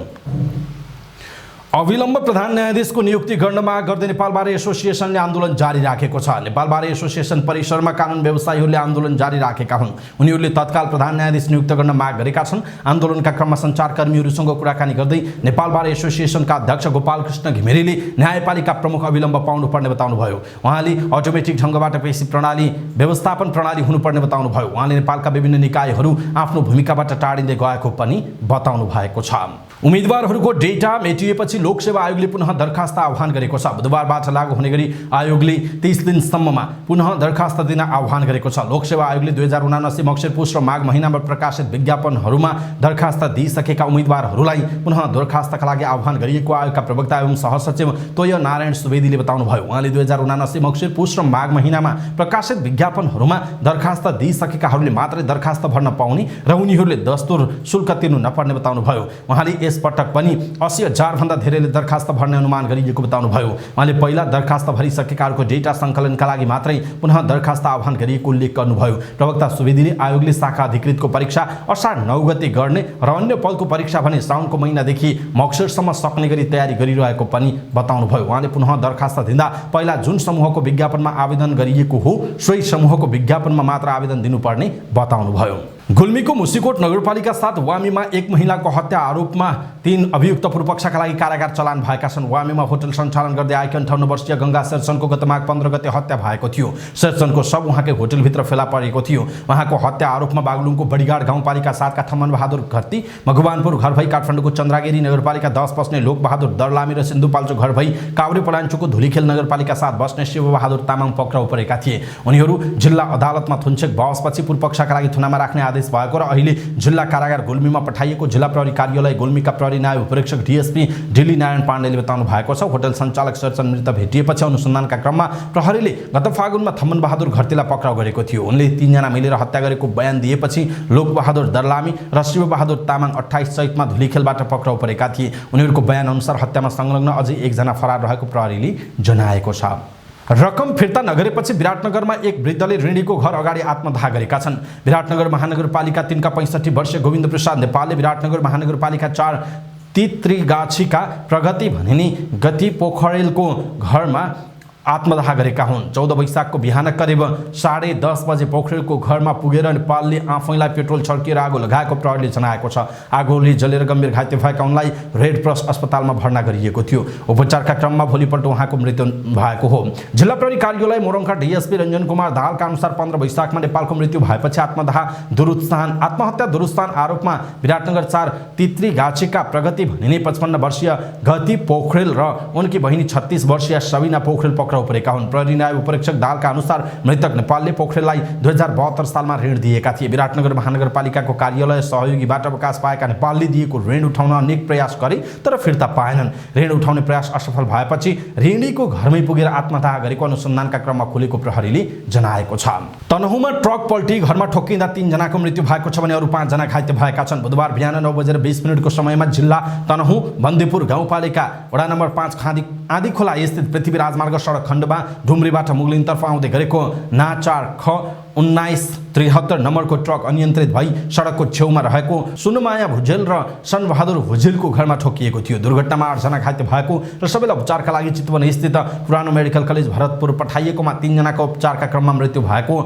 अविलम्ब प्रधान न्यायाधीशको नियुक्ति गर्न माग गर्दै नेपाल बार एसोसिएसनले आन्दोलन जारी राखेको छ। नेपाल बार एसोसिएसन परिसरमा कानुन व्यवसायीहरूले आन्दोलन जारी राखेका हुन्। उनीहरूले तत्काल प्रधान न्यायाधीश नियुक्त गर्न माग गरेका छन्। आन्दोलनका क्रममा सञ्चारकर्मीहरूसँग कुराकानी गर्दै नेपाल बार एसोसिएसनका अध्यक्ष गोपालकृष्ण घिमिरेले न्यायपालिका प्रमुख अविलम्ब पाउनुपर्ने बताउनुभयो। उहाँले अटोमेटिक ढङ्गबाट पेशी प्रणाली व्यवस्थापन प्रणाली हुनुपर्ने बताउनुभयो। उहाँले नेपालका विभिन्न निकायहरू आफ्नो भूमिकाबाट टाढिँदै गएको पनि बताउनु भएको छ। उम्मेदवारहरूको डेटा मेटिएपछि लोकसेवा आयोगले पुनः दरखास्त आह्वान गरेको छ। बुधबारबाट लागू हुने गरी आयोगले 30 दिनसम्ममा पुनः दरखास्त दिन आह्वान गरेको छ। लोकसेवा आयोगले 2079 मक्सिर पुस र माघ महिनामा प्रकाशित विज्ञापनहरूमा दरखास्त दिइसकेका उम्मेदवारहरूलाई पुनः दरखास्तका लागि आह्वान गरिएको आयोगका प्रवक्ता एवं सहसचिव तोय नारायण सुवेदीले बताउनुभयो। उहाँले 2079 मक्सिर पुस र माघ महिनामा प्रकाशित विज्ञापनहरूमा दरखास्त दिइसकेकाहरूले मात्रै दरखास्त भर्न पाउने र उनीहरूले दस्तुर शुल्क तिर्नु नपर्ने बताउनुभयो। उहाँले यसपटक पनि 80,000 भन्दा धेरैले दरखास्त भर्ने अनुमान गरिएको बताउनुभयो। उहाँले पहिला दरखास्त भरिसकेकाहरूको डेटा सङ्कलनका लागि मात्रै पुनः दरखास्त आह्वान गरिएको उल्लेख गर्नुभयो। प्रवक्ता सुवेदीले आयोगले शाखा अधिकृतको परीक्षा असार 9 गते गर्ने र अन्य पदको परीक्षा भने साउनको महिनादेखि मक्सिरसम्म सक्ने गरी तयारी गरिरहेको पनि बताउनुभयो। उहाँले पुनः दरखास्त दिँदा पहिला जुन समूहको विज्ञापनमा आवेदन गरिएको हो सोही समूहको विज्ञापनमा मात्र आवेदन दिनुपर्ने बताउनुभयो। गुल्मीको मुसिकोट नगरपालिका 7 वामीमा एक महिलाको हत्या आरोपमा 3 अभियुक्त पूर्वपक्षका लागि कारागार चलान भएका छन्। वामीमा होटल सञ्चालन गर्दै आएकी 58 वर्षीय गङ्गा शेरचनको गत माघ 15 गते हत्या भएको थियो। शेरचनको शव उहाँकै होटलभित्र फेला परेको थियो। उहाँको हत्या आरोपमा बागलुङको बडीगाड गाउँपालिका 7 का थम्मन बहादुर घरती, मगवानपुर घर भई काठमाडौँको चन्द्रागिरी नगरपालिका 10 बस्ने लोकबहादुर दरलामी र सिन्धुपाल्चोक घर भई काभ्रे पलाञ्चोकको धुलीखेल नगरपालिका 7 बस्ने शिवबहादुर तामाङ पक्राउ परेका थिए। उनीहरू जिल्ला अदालतमा थुन्चेक बहसपछि पूर्वपक्षका लागि थुनामा राख्ने आदेश भएको र अहिले जिल्ला कारागार गुल्मीमा पठाइएको जिल्ला प्रहरी कार्यालय गुल्मीका प्रहरी नायब उपरीक्षक डीएसपी डिली नारायण पाण्डेले बताउनु भएको छ। होटल सञ्चालक शेरचन मृत भेटिएपछि अनुसन्धानका क्रममा प्रहरीले गत फागुनमा थम्मन बहादुर घरतीलाई पक्राउ गरेको थियो। उनले 3 जना मिलेर हत्या गरेको बयान दिएपछि लोकबहादुर दरलामी र शिवबहादुर तामाङ 28 चैतमा धुलीखेलबाट पक्राउ परेका थिए। उनीहरूको बयान अनुसार हत्यामा संलग्न अझै 1 जना फरार रहेको प्रहरीले जनाएको छ। रकम फिर्ता नगरेपछि विराटनगरमा एक वृद्धले ऋणीको घर अगाडि आत्मदाह गरेका छन्। विराटनगर महानगरपालिका 3 का 65 वर्षीय गोविन्द प्रसाद नेपालले विराटनगर महानगरपालिका 4 तित्रीगाछीका प्रगति भनिनी गति पोखरेलको घरमा आत्मदाह गरेका हुन्। 14 वैशाखको बिहान करिब 10:30 बजे पोखरेलको घरमा पुगेर नेपालले आफैलाई पेट्रोल छर्किएर आगो लगाएको प्रहरीले जनाएको छ। आगोले जलेर गम्भीर घाइते भएका उनलाई रेड क्रस अस्पतालमा भर्ना गरिएको थियो। उपचारका क्रममा भोलिपल्ट उहाँको मृत्यु भएको हो। जिल्ला प्रहरी कार्यालय मोरङका डीएसपी रञ्जन कुमार दाहालका अनुसार 15 वैशाखमा नेपालको मृत्यु भएपछि आत्महत्या दुरुत्थान आरोपमा विराटनगर 4 तित्रीगाछीका प्रगति भनिने 55 वर्षीय गति पोखरेल र उनकी बहिनी 36 वर्षीय सबिना पोखरेल पक्राउ परेका हुन्। प्रहरी नायब उपरीक्षक दाहालका अनुसार मृतक नेपालले पोखरेललाई 2072 सालमा ऋण दिएका थिए। विराटनगर महानगरपालिकाको कार्यालय सहयोगीबाट अवकाश पाएका नेपालले दिएको ऋण उठाउन अनेक प्रयास गरे तर फिर्ता पाएनन्। ऋण उठाउने प्रयास असफल भएपछि ऋणीको घरमै पुगेर आत्मदाह गरेको अनुसन्धानका क्रममा खुलेको प्रहरीले जनाएको छ। तनहुँमा ट्रक पल्टी घरमा ठोक्किँदा 3 जनाको मृत्यु भएको छ भने अरू 5 जना घाइते भएका छन्। बुधबार बिहान 9:20 को समयमा जिल्ला तनहुँ बन्दीपुर गाउँपालिका वडा नम्बर 5 आँधी खोला स्थित पृथ्वी राजमार्ग सडक खण्डमा डुम्रीबाट मुगलिनतर्फ आउँदै गरेको ना4 ख 1973 नम्बरको ट्रक अनियन्त्रित भई सडकको छेउमा रहेको सुनमाया भुजेल र सनबहादुर भुजेलको घरमा ठोकिएको थियो। दुर्घटनामा 8 जना घाइते भएको र सबैलाई उपचारका लागि चितवन स्थित पुरानो मेडिकल कलेज भरतपुर पठाइएकोमा 3 जनाको उपचारका क्रममा मृत्यु भएको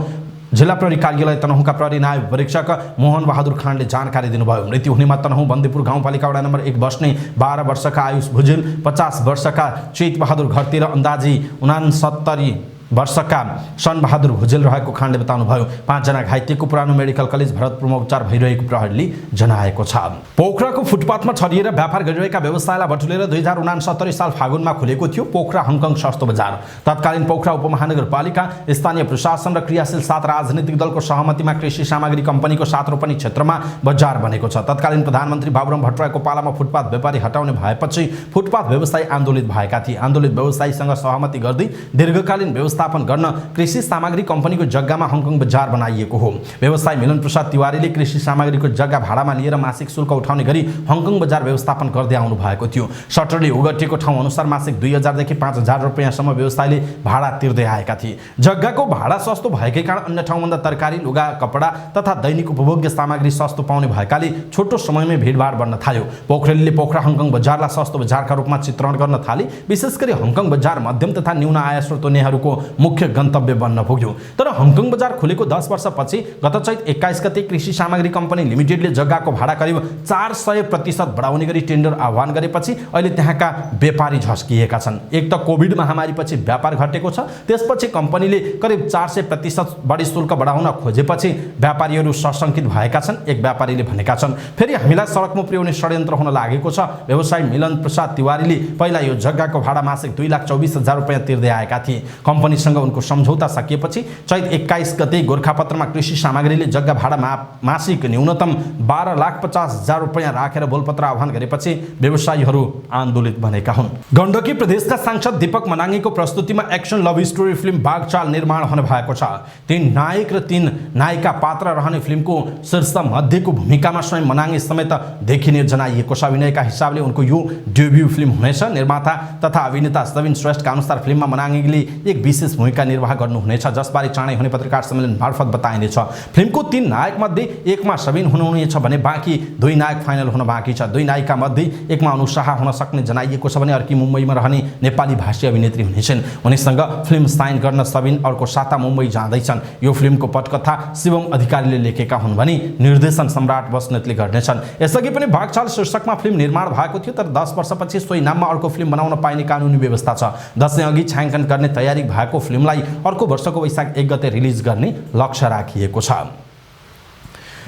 जिल्ला प्रहरी कार्यालय तनहुँका प्रहरी नायब परीक्षक मोहन बहादुर खानले जानकारी दिनुभयो। मृत्यु हुनेमा तनहुँ बन्दीपुर गाउँपालिका वडा नम्बर 1 बस्ने 12 वर्षका आयुष भुजेल, 50 वर्षका चेत बहादुर घरती र अन्दाजी 69 वर्षका सनबहादुर भुजेल रहेको खानले बताउनुभयो। 5 जना घाइतेको पुरानो मेडिकल कलेज भरतपुरमा उपचार भइरहेको प्रहरीले जनाएको छ। पोखराको फुटपाथमा छरिएर व्यापार गरिरहेका व्यवसायलाई बटुलेर 2069 साल फागुनमा खुलेको थियो पोखरा हङकङ सस्तो बजार। तत्कालीन पोखरा उपमहानगरपालिका स्थानीय प्रशासन र क्रियाशील 7 राजनीतिक दलको सहमतिमा कृषि सामग्री कम्पनीको 7 रोपनी क्षेत्रमा बजार बनेको छ। तत्कालीन प्रधानमन्त्री बाबुराम भट्टराईको पालामा फुटपाथ व्यापारी हटाउने भएपछि फुटपाथ व्यवसायी आन्दोलित भएका थिए। आन्दोलित व्यवसायीसँग सहमति गर्दै दीर्घकालीन व्यवस्था व्यवस्थापन गर्न कृषि सामग्री कम्पनीको जग्गामा हङकङ बजार बनाइएको हो। व्यवसायी मिलन प्रसाद तिवारीले कृषि सामग्रीको जग्गा भाडामा लिएर मासिक शुल्क उठाउने गरी हङकङ बजार व्यवस्थापन गर्दै आउनु भएको थियो। सटरले ओगटेको ठाउँ अनुसार मासिक 2000 देखि 5000 रुपैयाँसम्म व्यवसायीले भाडा तिर्दै आएका थिए। जग्गाको भाडा सस्तो भएकै कारण अन्य ठाउँभन्दा तरकारी, लुगा, कपडा तथा दैनिक उपभोग्य सामग्री सस्तो पाउने भएकाले छोटो समयमै भिडभाड बढ्न थाल्यो। पोखरेलले पोखरा हङकङ बजारलाई सस्तो बजारका रूपमा चित्रण गर्न थाले। विशेष गरी हङकङ बजार मध्यम तथा न्यून आय स्रोत हुनेहरूको मुख्य गन्तव्य बन्न पुग्यो। तर हङकङ बजार खुलेको 10 वर्षपछि गत चैत 21 गते कृषि सामग्री कम्पनी लिमिटेडले जग्गाको भाडा करिब 400% बढाउने गरी टेन्डर आह्वान गरेपछि अहिले त्यहाँका व्यापारी झस्किएका छन्। एक त कोभिड महामारीपछि व्यापार घटेको छ, त्यसपछि कम्पनीले करिब 400% बढी शुल्क बढाउन खोजेपछि व्यापारीहरू सशंकित भएका छन्। एक व्यापारीले भनेका छन्, फेरि हामीलाई सडकमा पुर्याउने षड्यन्त्र हुन लागेको छ। व्यवसायी मिलन प्रसाद तिवारीले पहिला यो जग्गाको भाडा मासिक 2,24,000 रुपैयाँ तिर्दै आएका थिए। कम्पनीसँग उनको सम्झौता सकिएपछि चैत 21 गते गोरखापत्रमा कृषि सामग्रीले जग्गा भाडा मासिक न्यूनतम 12,50,000 रुपैयाँ राखेर बोलपत्र आह्वान गरेपछि व्यवसायीहरू आन्दोलित बनेका हुन्। गण्डकी प्रदेशका सांसद दीपक मनाङीको प्रस्तुतिमा action love story film Bagh Chal निर्माण हुने भएको छ। 3 नायक र 3 नायिका पात्र रहने फिल्मको शीर्ष मध्येको भूमिकामा स्वयं मनाङी समेत देखिने जनाइएको छ। अभिनयका हिसाबले उनको यो डेब्यू फिल्म हुनेछ। निर्माता तथा अभिनेता सबिन श्रेष्ठका अनुसार फिल्ममा मनाङीले एक विशेष भूमिका निर्वाह गर्नुहुनेछ, जसबारे चाँडै हुने पत्रकार सम्मेलन मार्फत बताइनेछ। फिल्मको 3 नायक मध्ये एकमा सबिन हुनुहुनेछ भने बाँकी 2 नायक फाइनल हुन बाँकी छ। 2 नायिका मध्ये एकमा अनुसाहा हुन सक्ने जनाइएको छ भने अर्की मुम्बईमा रहने नेपाली भाषी अभिनेत्री हुनेछन्। उनीसँग फिल्म साइन गर्न सबिन अर्को साता मुम्बई जाँदैछन्। यो फिल्मको पटकथा शिवम अधिकारीले लेखेका हुन् भने निर्देशन सम्राट बस्नेतले गर्नेछन्। यसअघि पनि बाघचाल शीर्षकमा फिल्म निर्माण भएको थियो, तर 10 वर्षपछि सोही नाममा अर्को फिल्म बनाउन पाइने कानुनी व्यवस्था छ। दशैं अघि छायाङ्कन गर्ने तयारी भएको फिल्मलाई अर्को वर्षको वैशाख 1 गते रिलिज गर्ने लक्ष्य राखिएको छ।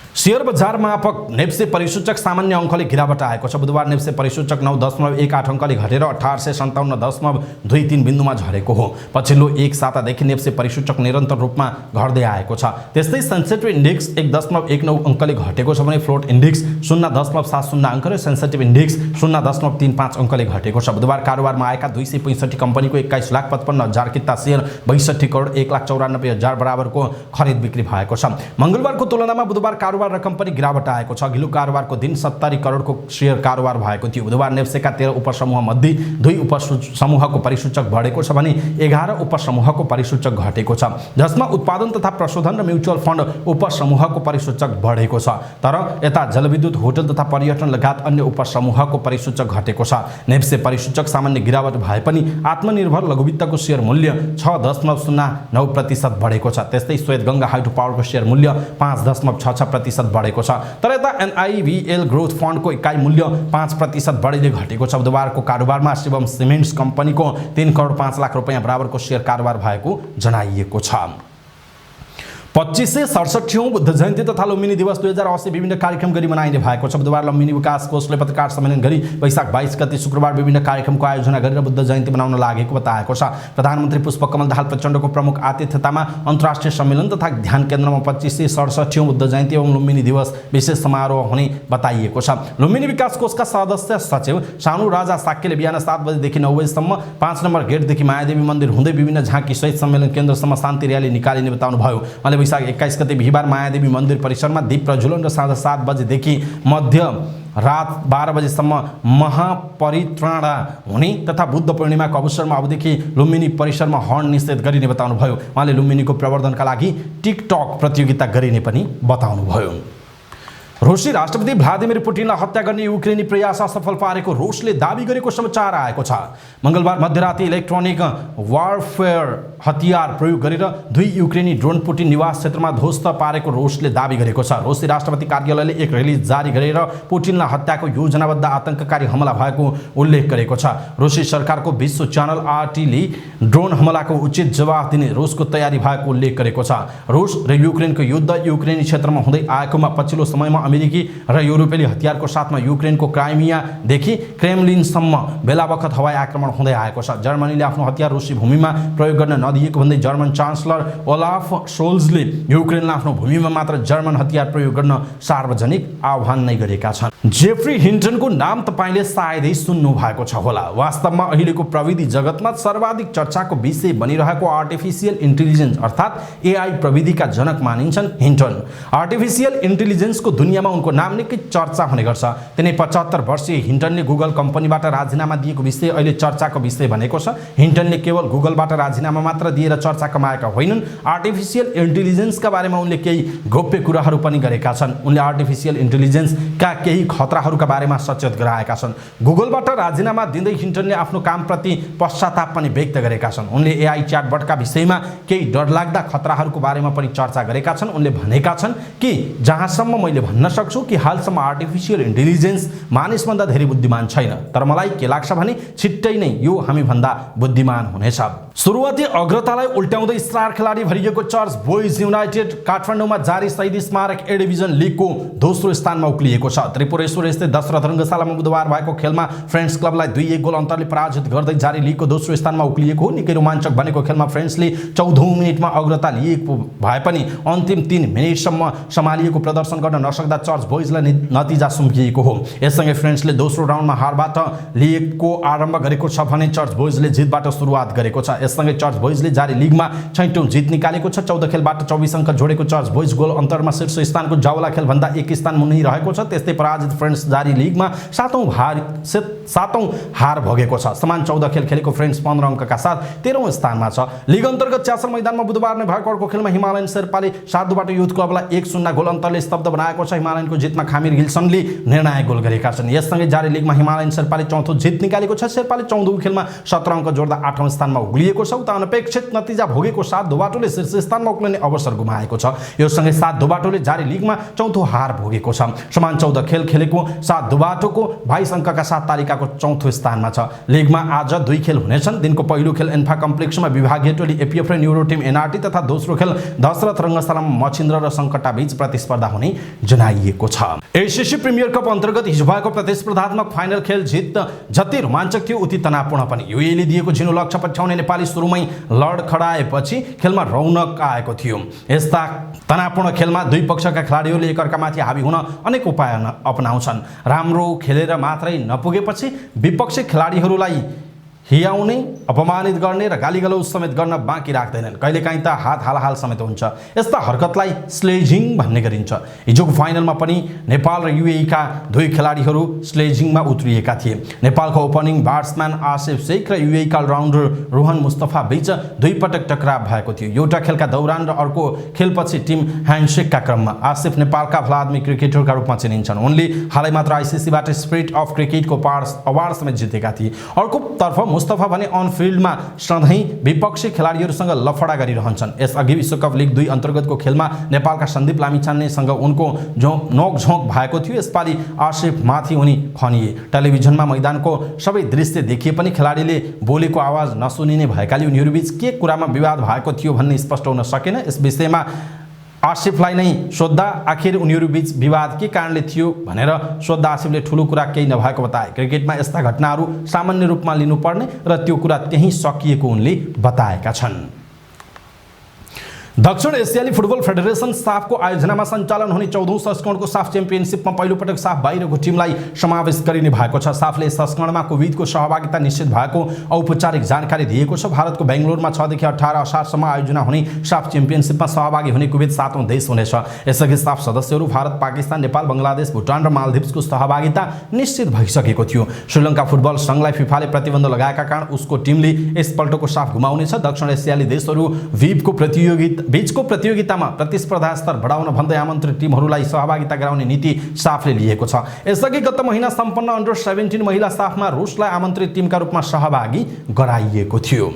शेयर बजार मापक नेप्से परिसूचक सामान्य अङ्कले गिरावट आएको छ। बुधबार नेप्से परिसूचक 9.18 अङ्कले घटेर 1857.23 बिन्दुमा झरेको हो। पछिल्लो एक सातादेखि नेप्से परिसूचक निरन्तर रूपमा घट्दै आएको छ। त्यस्तै सेन्सेटिभ इन्डेक्स 1.19 अङ्कले घटेको छ भने फ्लोट इन्डेक्स 0.70 अङ्क र सेन्सेटिभ इन्डेक्स 0.35 अङ्कले घटेको छ। बुधबार कारोबारमा आएका 265 कम्पनीको 21,55,000 किता शेयर 62,01,94,000 बराबरको खरिद बिक्री भएको छ। मङ्गलबारको तुलनामा बुधबार कारोबार रकम पनि गिरावट आएको छ। अघिल्लो कारोबारको दिन 70 करोडको शेयर कारोबार भएको थियो। बुधबार नेप्सेका 13 उपसमूह मध्ये 2 उपसमूहको परिसूचक बढेको छ भने 11 उपसमूहको परिसूचक घटेको छ, जसमा उत्पादन तथा प्रशोधन र म्युचुअल फन्ड उपसमूहको परिसूचक बढेको छ। तर यता जलविद्युत, होटल तथा पर्यटन लगायत अन्य उपसमूहको परिसूचक घटेको छ। नेप्से परिसूचक सामान्य गिरावट भए पनि आत्मनिर्भर लघुवित्तको शेयर मूल्य 6.09% बढेको छ। त्यस्तै श्वेत गङ्गा हाइड्रो पावरको शेयर मूल्य 5.66% बढेको छ। तर यता NIVL ग्रोथ फन्डको इकाइ मूल्य 5% बढीले घटेको छ। बुधबारको कारोबारमा शिवम सिमेन्ट्स कम्पनीको 3 करोड 5 लाख रुपैयाँ बराबरको शेयर कारोबार भएको जनाइएको छ। 2567औं बुद्ध जयन्ती तथा लुम्बिनी दिवस 2080 विभिन्न कार्यक्रम गरी मनाइने भएको छ। बुधबार लुम्बिनी विकास कोषले पत्रकार सम्मेलन गरी वैशाख 22 गते शुक्रबार विभिन्न कार्यक्रमको आयोजना गरेर बुद्ध जयन्ती मनाउन लागेको बताएको छ। प्रधानमन्त्री पुष्पकमल दाहाल प्रचण्डको प्रमुख आतिथ्यतामा अन्तर्राष्ट्रिय सम्मेलन तथा ध्यान केन्द्रमा 2567औं बुद्ध जयन्ती एवं लुम्बिनी दिवस विशेष समारोह हुने बताइएको छ। लुम्बिनी विकास कोषका सदस्य सचिव सानु राजा साक्यले बिहान 7 बजेदेखि 9 बजेसम्म 5 नम्बर गेटदेखि मायादेवी मन्दिर हुँदै विभिन्न झाँकी सहित सम्मेलन केन्द्रसम्म शान्ति र्याली निकालिने बताउनुभयो। वैशाख 21 गते बिहिबार मायादेवी मन्दिर परिसरमा दीप प्रज्वलन र साँझ 7 बजेदेखि मध्य रात 12 बजेसम्म महापरित्राणा हुने तथा बुद्ध पूर्णिमाको अवसरमा अबदेखि लुम्बिनी परिसरमा हर्न निषेध गरिने बताउनुभयो। उहाँले लुम्बिनीको प्रवर्धनका लागि टिकटक प्रतियोगिता गरिने पनि बताउनुभयो। रुसी राष्ट्रपति भ्लादिमिर पुटिनलाई हत्या गर्ने युक्रेनी प्रयास असफल पारेको रुसले दाबी गरेको समाचार आएको छ। मंगलबार मध्यराती इलेक्ट्रोनिक वारफेयर हतियार प्रयोग गरेर 2 युक्रेनी ड्रोन पुटिन निवास क्षेत्रमा ध्वस्त पारेको रुसले दाबी गरेको छ। रुसी राष्ट्रपति कार्यालयले एक रिलिज जारी गरेर पुटिनलाई हत्याको योजनाबद्ध आतंककारी हमला भएको उल्लेख गरेको छ। रुसी सरकारको विश्व च्यानल RTले ड्रोन हमलाको उचित जवाफ दिने रुसको तयारी भएको उल्लेख गरेको छ। रुस र युक्रेनको युद्ध युक्रेनी क्षेत्रमा हुँदै आएकोमा पछिल्लो समयमा अमेरिकी र युरोपेली हतियारको साथमा युक्रेनको क्राइमियादेखि क्रेमलिनसम्म बेलाबखत हवाई आक्रमण हुँदै आएको छ। जर्मनीले आफ्नो हतियार रुसी भूमिमा प्रयोग गर्न नदिएको भन्दै जर्मन चान्सलर ओलाफ शोल्जले युक्रेनलाई आफ्नो भूमिमा मात्र जर्मन हतियार प्रयोग गर्न सार्वजनिक आह्वान नै गरेका छन्। जेफ्री हिन्टनको नाम तपाईले सायदै सुन्नु भएको छ होला। वास्तवमा अहिलेको प्रविधि जगतमा सर्वाधिक चर्चाको विषय बनिरहेको आर्टिफिशियल इन्टेलिजेन्स अर्थात् एआई प्रविधिका जनक मानिन्छन् हिन्टन। आर्टिफिशियल इन्टेलिजेन्सको दुनियाँमा उनको नाम निकै चर्चा हुने गर्छ। तिनै 75 वर्षीय हिन्टनले गुगल कम्पनीबाट राजीनामा दिएको विषय अहिले चर्चाको विषय बनेको छ। हिन्टनले केवल गुगलबाट राजीनामा मात्र दिएर चर्चा कमाएका होइनन्, आर्टिफिशियल इन्टेलिजेन्सका बारेमा उनले केही गोप्य कुराहरू पनि गरेका छन्। उनले आर्टिफिशियल इन्टेलिजेन्सका केही खतराहरूका बारेमा सचेत गराएका छन्। गुगलबाट राजीनामा दिँदै हिन्टनले आफ्नो कामप्रति पश्चाताप पनि व्यक्त गरेका छन्। उनले एआई च्याटबटका विषयमा केही डरलाग्दा खतराहरूको बारेमा पनि चर्चा गरेका छन्। उनले भनेका छन् कि जहाँसम्म मैले भन्न सक्छु कि हालसम्म आर्टिफिशियल इन्टेलिजेन्स मानिसभन्दा धेरै बुद्धिमान छैन, तर मलाई के लाग्छ भने छिट्टै नै यो हामीभन्दा बुद्धिमान हुनेछ। सुरुवाती अग्रतालाई उल्ट्याउँदै स्टार खेलाडी भरिएको चर्च बोइज युनाइटेड काठमाडौँमा जारी शहीद स्मारक ए डिभिजन लिगको दोस्रो स्थानमा उक्लिएको छ। त्रिपुरेश्वर स्थित दशरथ रङ्गशालामा बुधबार भएको खेलमा फ्रेन्ड्स क्लबलाई 2-1 गोल अन्तरले पराजित गर्दै जारी लिगको दोस्रो स्थानमा उक्लिएको हो। निकै रोमाञ्चक बनेको खेलमा फ्रेन्ड्सले 14औं मिनेटमा अग्रता लिएको भए पनि अन्तिम 3 मिनेटसम्म सम्हालिएको प्रदर्शन गर्न नसक्दा चर्च बोइजलाई नतिजा सुम्पिएको हो। यससँगै फ्रेन्ड्सले दोस्रो राउन्डमा हारबाट लिगको आरम्भ गरेको छ भने चर्च बोइजले जितबाट सुरुवात गरेको छ। यससँगै चर्च बोइजले जारी लिगमा 6औं जित निकालेको छ। 14 खेलबाट 24 अङ्क जोडेको चर्च बोइज गोल अन्तरमा शीर्ष स्थानको जावला खेलभन्दा 1 स्थान मुनि रहेको छ। त्यस्तै पराजित फ्रेन्ड्स जारी लिगमा 7औं हार भोगेको छ। समान 14 खेल खेलेको फ्रेन्ड्स 15 अङ्कका साथ 13औं स्थानमा छ। लिग अन्तर्गत च्यासल मैदानमा बुधबार नै भएको अर्को खेलमा हिमालयन शेर्पाले साधुबाट युथ क्लबलाई 1-0 गोल अन्तरले स्तब्ध बनाएको छ। हिमालयनको जितमा खामिर गिल्सनले निर्णायक गोल गरेका छन्। यससँगै जारी लिगमा हिमालयन शेर्पाले 4थो जित निकालेको छ। शेर्पाले 14औं खेलमा 17 अङ्क जोड्दा 8औं स्थानमा उक्लिएको छ। उता अनपेक्षित नतिजा भोगेको साथ दोबाटोले शीर्ष स्थानमा उक्लिने अवसर गुमाएको छ। यो सँगै साथ दोबाटोले जारी लिगमा 4थो हार भोगेको छ। समान 14 खेल खेलेको साथ दोबाटोको 22 अङ्कका साथ तालिकाको 4थो स्थानमा छ। लिगमा आज 2 खेल हुनेछन्। दिनको पहिलो खेल एन्फा कम्प्लेक्समा विभागीय टोली एपीएफ र न्युरो टिम एनआरटी तथा दोस्रो खेल दशरथ रङ्गशालामा मछिन्द्र र सङ्कटा बीच प्रतिस्पर्धा हुने जनाइएको छ। एसिसी प्रिमियर कप अन्तर्गत हिजो भएको प्रतिस्पर्धात्मक फाइनल खेल जति रोमाञ्चक थियो उति तनावपूर्ण पनि। युएले दिएको झिनो लक्ष्य पछ्याउने नेपाली सुरुमै लडखडाएपछि खेलमा रौनक आएको थियो। यस्ता तनावपूर्ण खेलमा दुई पक्षका खेलाडीहरूले एकअर्कामाथि हावी हुन अनेक उपाय अपनाउँछन्। राम्रो खेलेर मात्रै नपुगेपछि विपक्षी खेलाडीहरूलाई हियाउने, अपमानित गर्ने र गालीगलौज समेत गर्न बाँकी राख्दैनन्। कहिलेकाहीँ त हात हालहाल समेत हुन्छ। यस्ता हरकतलाई स्लेजिङ भन्ने गरिन्छ। हिजोको फाइनलमा पनि नेपाल र युएईका दुई खेलाडीहरू स्लेजिङमा उत्रिएका थिए। नेपालको ओपनिङ ब्याट्सम्यान आसिफ शेख र युएईका अलराउन्डर रोहन मुस्तफा बीच 2 पटक टकराव भएको थियो। एउटा खेलका दौरान र अर्को खेलपछि टिम ह्यान्डसेकका क्रममा आसिफ नेपालका भलाद्मी क्रिकेटरका रूपमा चिनिन्छन्। उनले हालै मात्र आइसिसीबाट स्पिरिट अफ क्रिकेटको अवार्ड समेत जितेका थिए। अर्कोतर्फ मुस्तफा भने अन फिल्डमा सधैँ विपक्षी खेलाडीहरूसँग लफडा गरिरहन्छन्। यसअघि विश्वकप लिग 2 अन्तर्गतको खेलमा नेपालका सन्दीप लामिछानेसँग उनको नोकझोक भएको थियो। यसपालि आसिफ माथि उनी खनिए। टेलिभिजनमा मैदानको सबै दृश्य देखिए पनि खेलाडीले बोलेको आवाज नसुनिने भएकाले उनीहरूबीच के कुरामा विवाद भएको थियो भन्ने स्पष्ट हुन सकेन। यस विषयमा आसिफलाई नै सोद्धा आखिर उनीहरूबीच विवाद के कारणले थियो भनेर सोद्धा आसिफले ठुलो कुरा केही नभएको बताए। क्रिकेटमा यस्ता घटनाहरू सामान्य रूपमा लिनुपर्ने र त्यो कुरा त्यही सकिएको उनले बताएका छन्। दक्षिण एसियाली फुटबल फेडरेसन साफको आयोजनामा सञ्चालन हुने 14औं संस्करणको साफ च्याम्पियनसिपमा पहिलोपटक साफ बाहिरको टिमलाई समावेश गरिने भएको छ। साफले संस्करणमा कोभिडको सहभागिता निश्चित भएको औपचारिक जानकारी दिएको छ। भारतको बेङ्गलोरमा 6 देखि 18 असारसम्म आयोजना हुने साफ च्याम्पियनसिपमा सहभागी हुने कुवेत 7औं देश हुनेछ। यसअघि साफ सदस्यहरू भारत, पाकिस्तान, नेपाल, बङ्गलादेश, भुटान र मालदिभ्सको सहभागिता निश्चित भइसकेको थियो। श्रीलङ्का फुटबल संघलाई फिफाले प्रतिबन्ध लगाएका कारण उसको टिमले यसपल्टको साफ गुमाउनेछ। दक्षिण एसियाली देशहरू बीचको प्रतियोगितामा प्रतिस्पर्धा स्तर बढाउन भन्दै आमन्त्रित टिमहरूलाई सहभागिता गराउने नीति साफले लिएको छ। यसअघि गत महिना सम्पन्न अन्डर 17 महिला साफमा रुसलाई आमन्त्रित टिमका रूपमा सहभागी गराइएको थियो।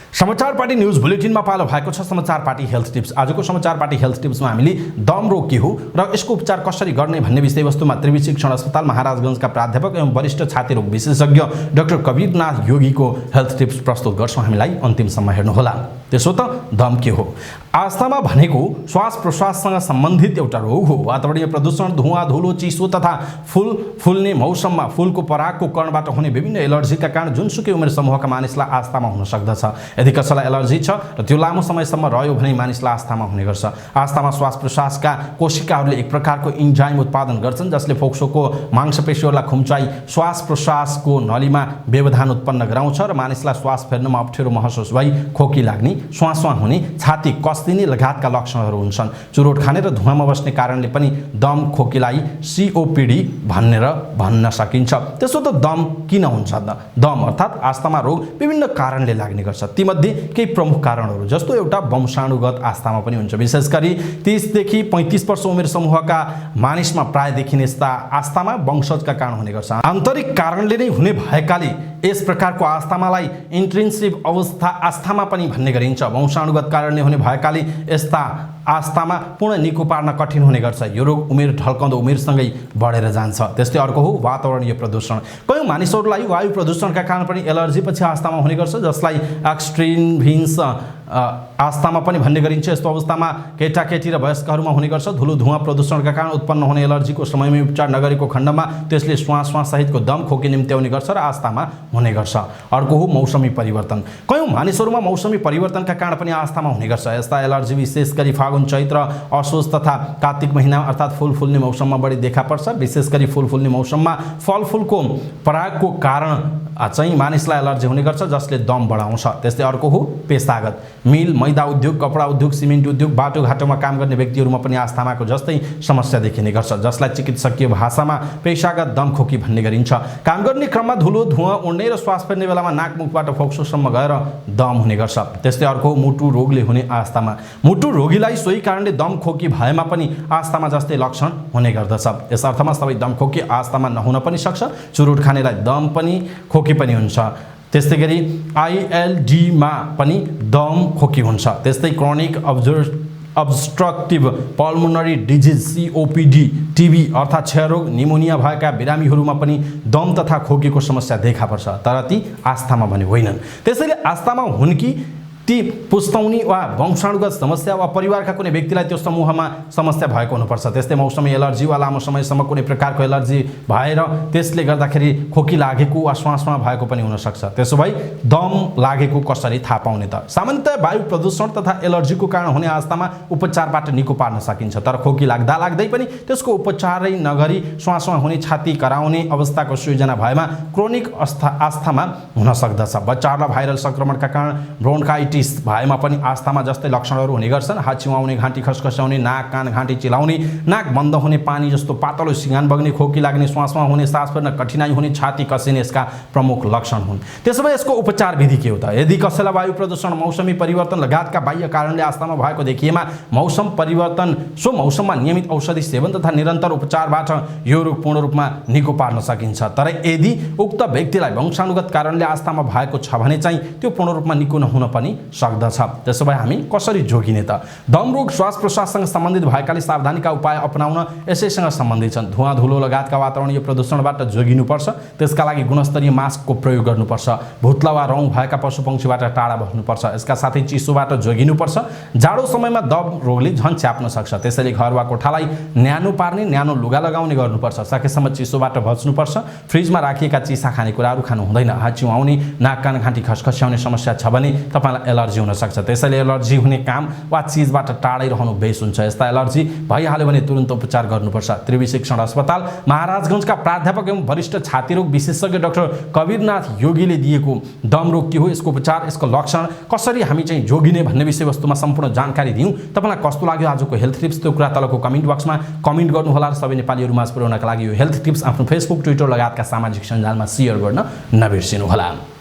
समाचार पार्टी न्यूज बुलेटिनमा पालो भएको छ समाचार पार्टी हेल्थ टिप्स। आजको समाचार पार्टी हेल्थ टिप्समा हामीले दम रोग के हो र यसको उपचार कसरी गर्ने भन्ने विषयवस्तुमा त्रिवी शिक्षण अस्पताल महाराजगञ्जका प्राध्यापक एवं वरिष्ठ छाती रोग विशेषज्ञ डाक्टर कबीरनाथ योगीको हेल्थ टिप्स प्रस्तुत गर्छौं। हामीलाई अन्तिमसम्म हेर्नुहोला। त्यसो त दम के हो? आस्थमा भनेको श्वास प्रश्वाससँग सम्बन्धित एउटा रोग हो। वातावरणीय प्रदूषण, धुवाँ, धुलो, चिसो तथा फुल्ने मौसममा फुलको परागको कणबाट हुने विभिन्न एलर्जीका कारण जुनसुकै उमेर समूहका मानिसलाई आस्थमा हुन सक्दछ। यदि कसैलाई एलर्जी छ र त्यो लामो समयसम्म रह्यो भने मानिसलाई आस्थमा हुने गर्छ। आस्थमा श्वास प्रश्वासका कोशिकाहरूले एक प्रकारको इन्जाइम उत्पादन गर्छन् जसले फोक्सोको मांसपेशीहरूलाई खुम्चाई श्वास प्रश्वासको नलीमा व्यवधान उत्पन्न गराउँछ र मानिसलाई श्वास फेर्नमा अप्ठ्यारो महसुस भई खोकी लाग्ने, श्वास हुने, छाती कस्दिने लगायतका लक्षणहरू हुन्छन्। चुरोट खाने र धुवाँमा बस्ने कारणले पनि दम खोकीलाई COPD भनेर भन्न सकिन्छ। त्यसो त दम किन हुन्छ त? दम अर्थात् आस्थमा रोग विभिन्न कारणले लाग्ने गर्छ। तीमध्ये केही प्रमुख कारणहरू जस्तो एउटा वंशाणुगत आस्थमा पनि हुन्छ। विशेष गरी 30 देखि 35 वर्ष उमेर समूहका मानिसमा प्राय देखिने यस्ता आस्थमा वंशजका कारण हुने गर्छ। आन्तरिक कारणले नै हुने भएकाले यस प्रकारको आस्थमालाई इन्ट्रिन्सिभ अवस्था आस्थमा पनि भन्ने गरिन्छ। वंशाणुगत कारणले हुने भएकाले यस्ता आस्थमा पूर्ण निको पार्न कठिन हुने गर्छ। यो रोग उमेर ढल्कँदो उमेरसँगै बढेर जान्छ। त्यस्तै अर्को हो वातावरणीय प्रदूषण। कयौं मानिसहरूलाई वायु प्रदूषणका कारण पनि एलर्जी पछि आस्थमा हुने गर्छ जसलाई एक्स्ट्रिनभिन्स आस्थमा पनि भन्ने गरिन्छ। यस्तो अवस्थामा केटाकेटी र वयस्कहरूमा हुने गर्छ। धुलो धुवाँ प्रदूषणका कारण उत्पन्न हुने एलर्जीको समयमै उपचार नगरेको खण्डमा त्यसले श्वास सहितको दम खोकी निम्त्याउने गर्छ र आस्थमा हुने गर्छ। अर्को हो मौसमी परिवर्तन। कयौं मानिसहरूमा मौसमी परिवर्तनका कारण पनि आस्थमा हुने गर्छ। यस्ता एलर्जी विशेष गरी फागुन, चैत्र, असोज तथा कार्तिक महिना अर्थात् फूल फुल्ने मौसममा बढी देखा पर्छ। विशेष गरी फूल फुल्ने मौसममा फलफुलको परागको कारण चाहिँ मानिसलाई एलर्जी हुने गर्छ जसले दम बढाउँछ। त्यस्तै अर्को हो पेशागत। मिल, मैदा उद्योग, कपडा उद्योग, सिमेन्ट उद्योग, बाटोघाटोमा काम गर्ने व्यक्तिहरूमा पनि आस्थमाको जस्तै समस्या देखिने गर्छ जसलाई चिकित्सकीय भाषामा पेशागत दम खोकी भन्ने गरिन्छ। काम गर्ने क्रममा धुलो धुवाँ उड्ने र श्वास फेर्ने बेलामा नाक मुखबाट फोक्सोसम्म गएर दम हुने गर्छ। त्यस्तै अर्को मुटु रोगले हुने आस्थमा। मुटु रोगीलाई सोही कारणले दम खोकी भएमा पनि आस्थमा जस्तै लक्षण हुने गर्दछ। यस अर्थमा सबै दम खोकी आस्थमा नहुन पनि सक्छ। चुरोट खानेलाई दम पनि खोकी पनि हुन्छ। त्यस्तै गरी ILD मा पनि दम खोकी हुन्छ। त्यस्तै chronic obstructive pulmonary disease COPD, TB अर्थात् क्षयरोग, निमोनिया भएका बिरामीहरूमा पनि दम तथा खोकीको समस्या देखा पर्छ तर ती आस्थमा भने होइनन्। त्यसैले आस्थमा हुन् कि ती पुस्तौनी वा वंशाणुगत समस्या वा परिवारका कुनै व्यक्तिलाई त्यो समूहमा समस्या भएको हुनुपर्छ। त्यस्तै मौसमी एलर्जी वा लामो समयसम्म कुनै प्रकारको एलर्जी भएर त्यसले गर्दाखेरि खोकी लागेको वा श्वासमा भएको पनि हुन सक्छ। त्यसो भए दम लागेको कसरी थाहा पाउने त? सामान्यतया वायु प्रदूषण तथा एलर्जीको कारण हुने आस्थमा उपचारबाट निको पार्न सकिन्छ तर खोकी लाग्दै पनि त्यसको उपचारै नगरी श्वासमा हुने, छाती कराउने अवस्थाको सृजना भएमा क्रोनिक आस्थमा हुन सक्दछ। बच्चाहरूलाई भाइरल संक्रमणका कारण ब्रोन्काइटिस भएमा पनि आस्थमा जस्तै लक्षणहरू हुने गर्छन्। हात चिउाउने, घाँटी खसखसाउने, नाक कान घाँटी चिलाउने, नाक बन्द हुने, पानी जस्तो पातलो सिगान बग्ने, खोकी लाग्ने, श्वासमा हुने, सास फेर्न कठिनाइ हुने, छाती कसिने यसका प्रमुख लक्षण हुन्। त्यसो भए यसको उपचार विधि के हो त? यदि कसैलाई वायु प्रदूषण, मौसमी परिवर्तन लगायतका बाह्य कारणले आस्थमा भएको देखिएमा मौसम परिवर्तन सो मौसममा नियमित औषधि सेवन तथा निरन्तर उपचारबाट यो रोग पूर्ण रूपमा निको पार्न सकिन्छ। तर यदि उक्त व्यक्तिलाई वंशाणुगत कारणले आस्थमा भएको छ भने चाहिँ त्यो पूर्ण रूपमा निको नहुन पनि सक्दछ। त्यसो भए हामी कसरी जोगिने त? दम रोग श्वास प्रश्वाससँग सम्बन्धित भएकाले सावधानीका उपाय अपनाउन यसैसँग सम्बन्धित छन्। धुवाँ धुलो लगायतका वातावरणीय प्रदूषणबाट जोगिनुपर्छ। त्यसका लागि गुणस्तरीय मास्कको प्रयोग गर्नुपर्छ। भुत्ला वा रौँ भएका पशुपक्षीबाट टाढा बस्नुपर्छ। यसका साथै चिसोबाट जोगिनुपर्छ। जाडो समयमा दम रोगले झन् च्याप्न सक्छ। त्यसैले घर वा कोठालाई न्यानो पार्ने, न्यानो लुगा लगाउने गर्नुपर्छ। सकेसम्म चिसोबाट बच्नुपर्छ। फ्रिजमा राखिएका चिसा खानेकुराहरू खानु हुँदैन। हात चिउाउने, नाक कान घाँटी खसखस्याउने समस्या छ भने तपाईलाई एलर्जी हुन सक्छ। त्यसैले एलर्जी हुने काम वा चिजबाट टाढै रहनु बेस हुन्छ। यस्ता एलर्जी भइहाल्यो भने तुरन्त उपचार गर्नुपर्छ। त्रिवी शिक्षण अस्पताल महाराजगञ्जका प्राध्यापक एवं वरिष्ठ छातीरोग विशेषज्ञ डाक्टर कवीरनाथ योगीले दिएको दम रोग के हो, यसको उपचार, यसको लक्षण, कसरी हामी चाहिँ जोगिने भन्ने विषयवस्तुमा सम्पूर्ण जानकारी दियौँ। तपाईलाई कस्तो लाग्यो आजको हेल्थ टिप्स? त्यो कुरा तलको कमेन्ट बक्समा कमेन्ट गर्नुहोला र सबै नेपालीहरू माझ पुर्याउनका लागि यो हेल्थ टिप्स आफ्नो फेसबुक, ट्विटर लगायतका सामाजिक सञ्जालमा सेयर गर्न नबिर्सिनुहोला।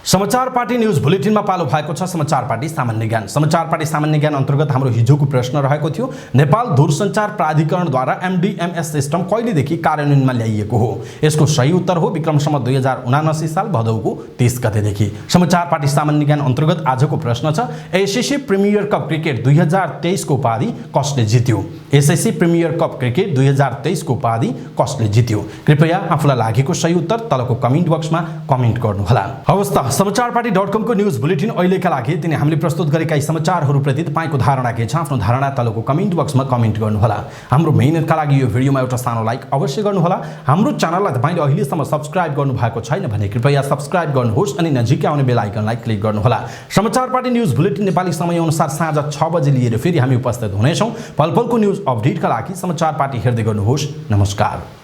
समाचार पार्टी न्यूज बुलेटिनमा पालो भएको छ समाचार पार्टी सामान्य ज्ञान। समाचार पार्टी सामान्य ज्ञान अन्तर्गत हाम्रो हिजोको प्रश्न रहेको थियो, नेपाल दूरसञ्चार प्राधिकरणद्वारा MDMS सिस्टम कहिलेदेखि कार्यान्वयनमा ल्याइएको हो? यसको सही उत्तर हो विक्रमसम्म 2079 साल भदौको 30 गतेदेखि। समाचार पार्टी सामान्य ज्ञान अन्तर्गत आजको प्रश्न छ, ACC प्रिमियर कप क्रिकेट 2023 को उपाधि कसले जित्यो? ACC प्रिमियर कप क्रिकेट 2023 को उपाधि कसले जित्यो? कृपया आफूलाई लागेको सही उत्तर तलको कमेन्ट बक्समा कमेन्ट गर्नुहोला। हवस् त समाचारपाटी.com को न्यूज बुलेटिन अहिलेका लागि तिनी हामीले प्रस्तुत गरेका यी समाचारहरूप्रति तपाईको धारणा के छ आफ्नो धारणा तलको कमेन्ट बक्समा कमेन्ट गर्नुहोला। हाम्रो मेहनतका लागि यो भिडियोमा एउटा सानो लाइक अवश्य गर्नुहोला। हाम्रो च्यानललाई तपाईले अहिलेसम्म सब्स्क्राइब गर्नुभएको छैन भने कृपया सब्स्क्राइब गर्नुहोस् अनि नजिकै आउने बेल आइकनलाई क्लिक गर्नुहोला। समाचारपाटी न्यूज बुलेटिन नेपाली समयअनुसार साँझ 6 बजे लिएर फेरि हामी उपस्थित हुनेछौं। पलपलको न्यूज अपडेटका लागि समाचारपाटी हेर्दै गर्नुहोस्। नमस्कार।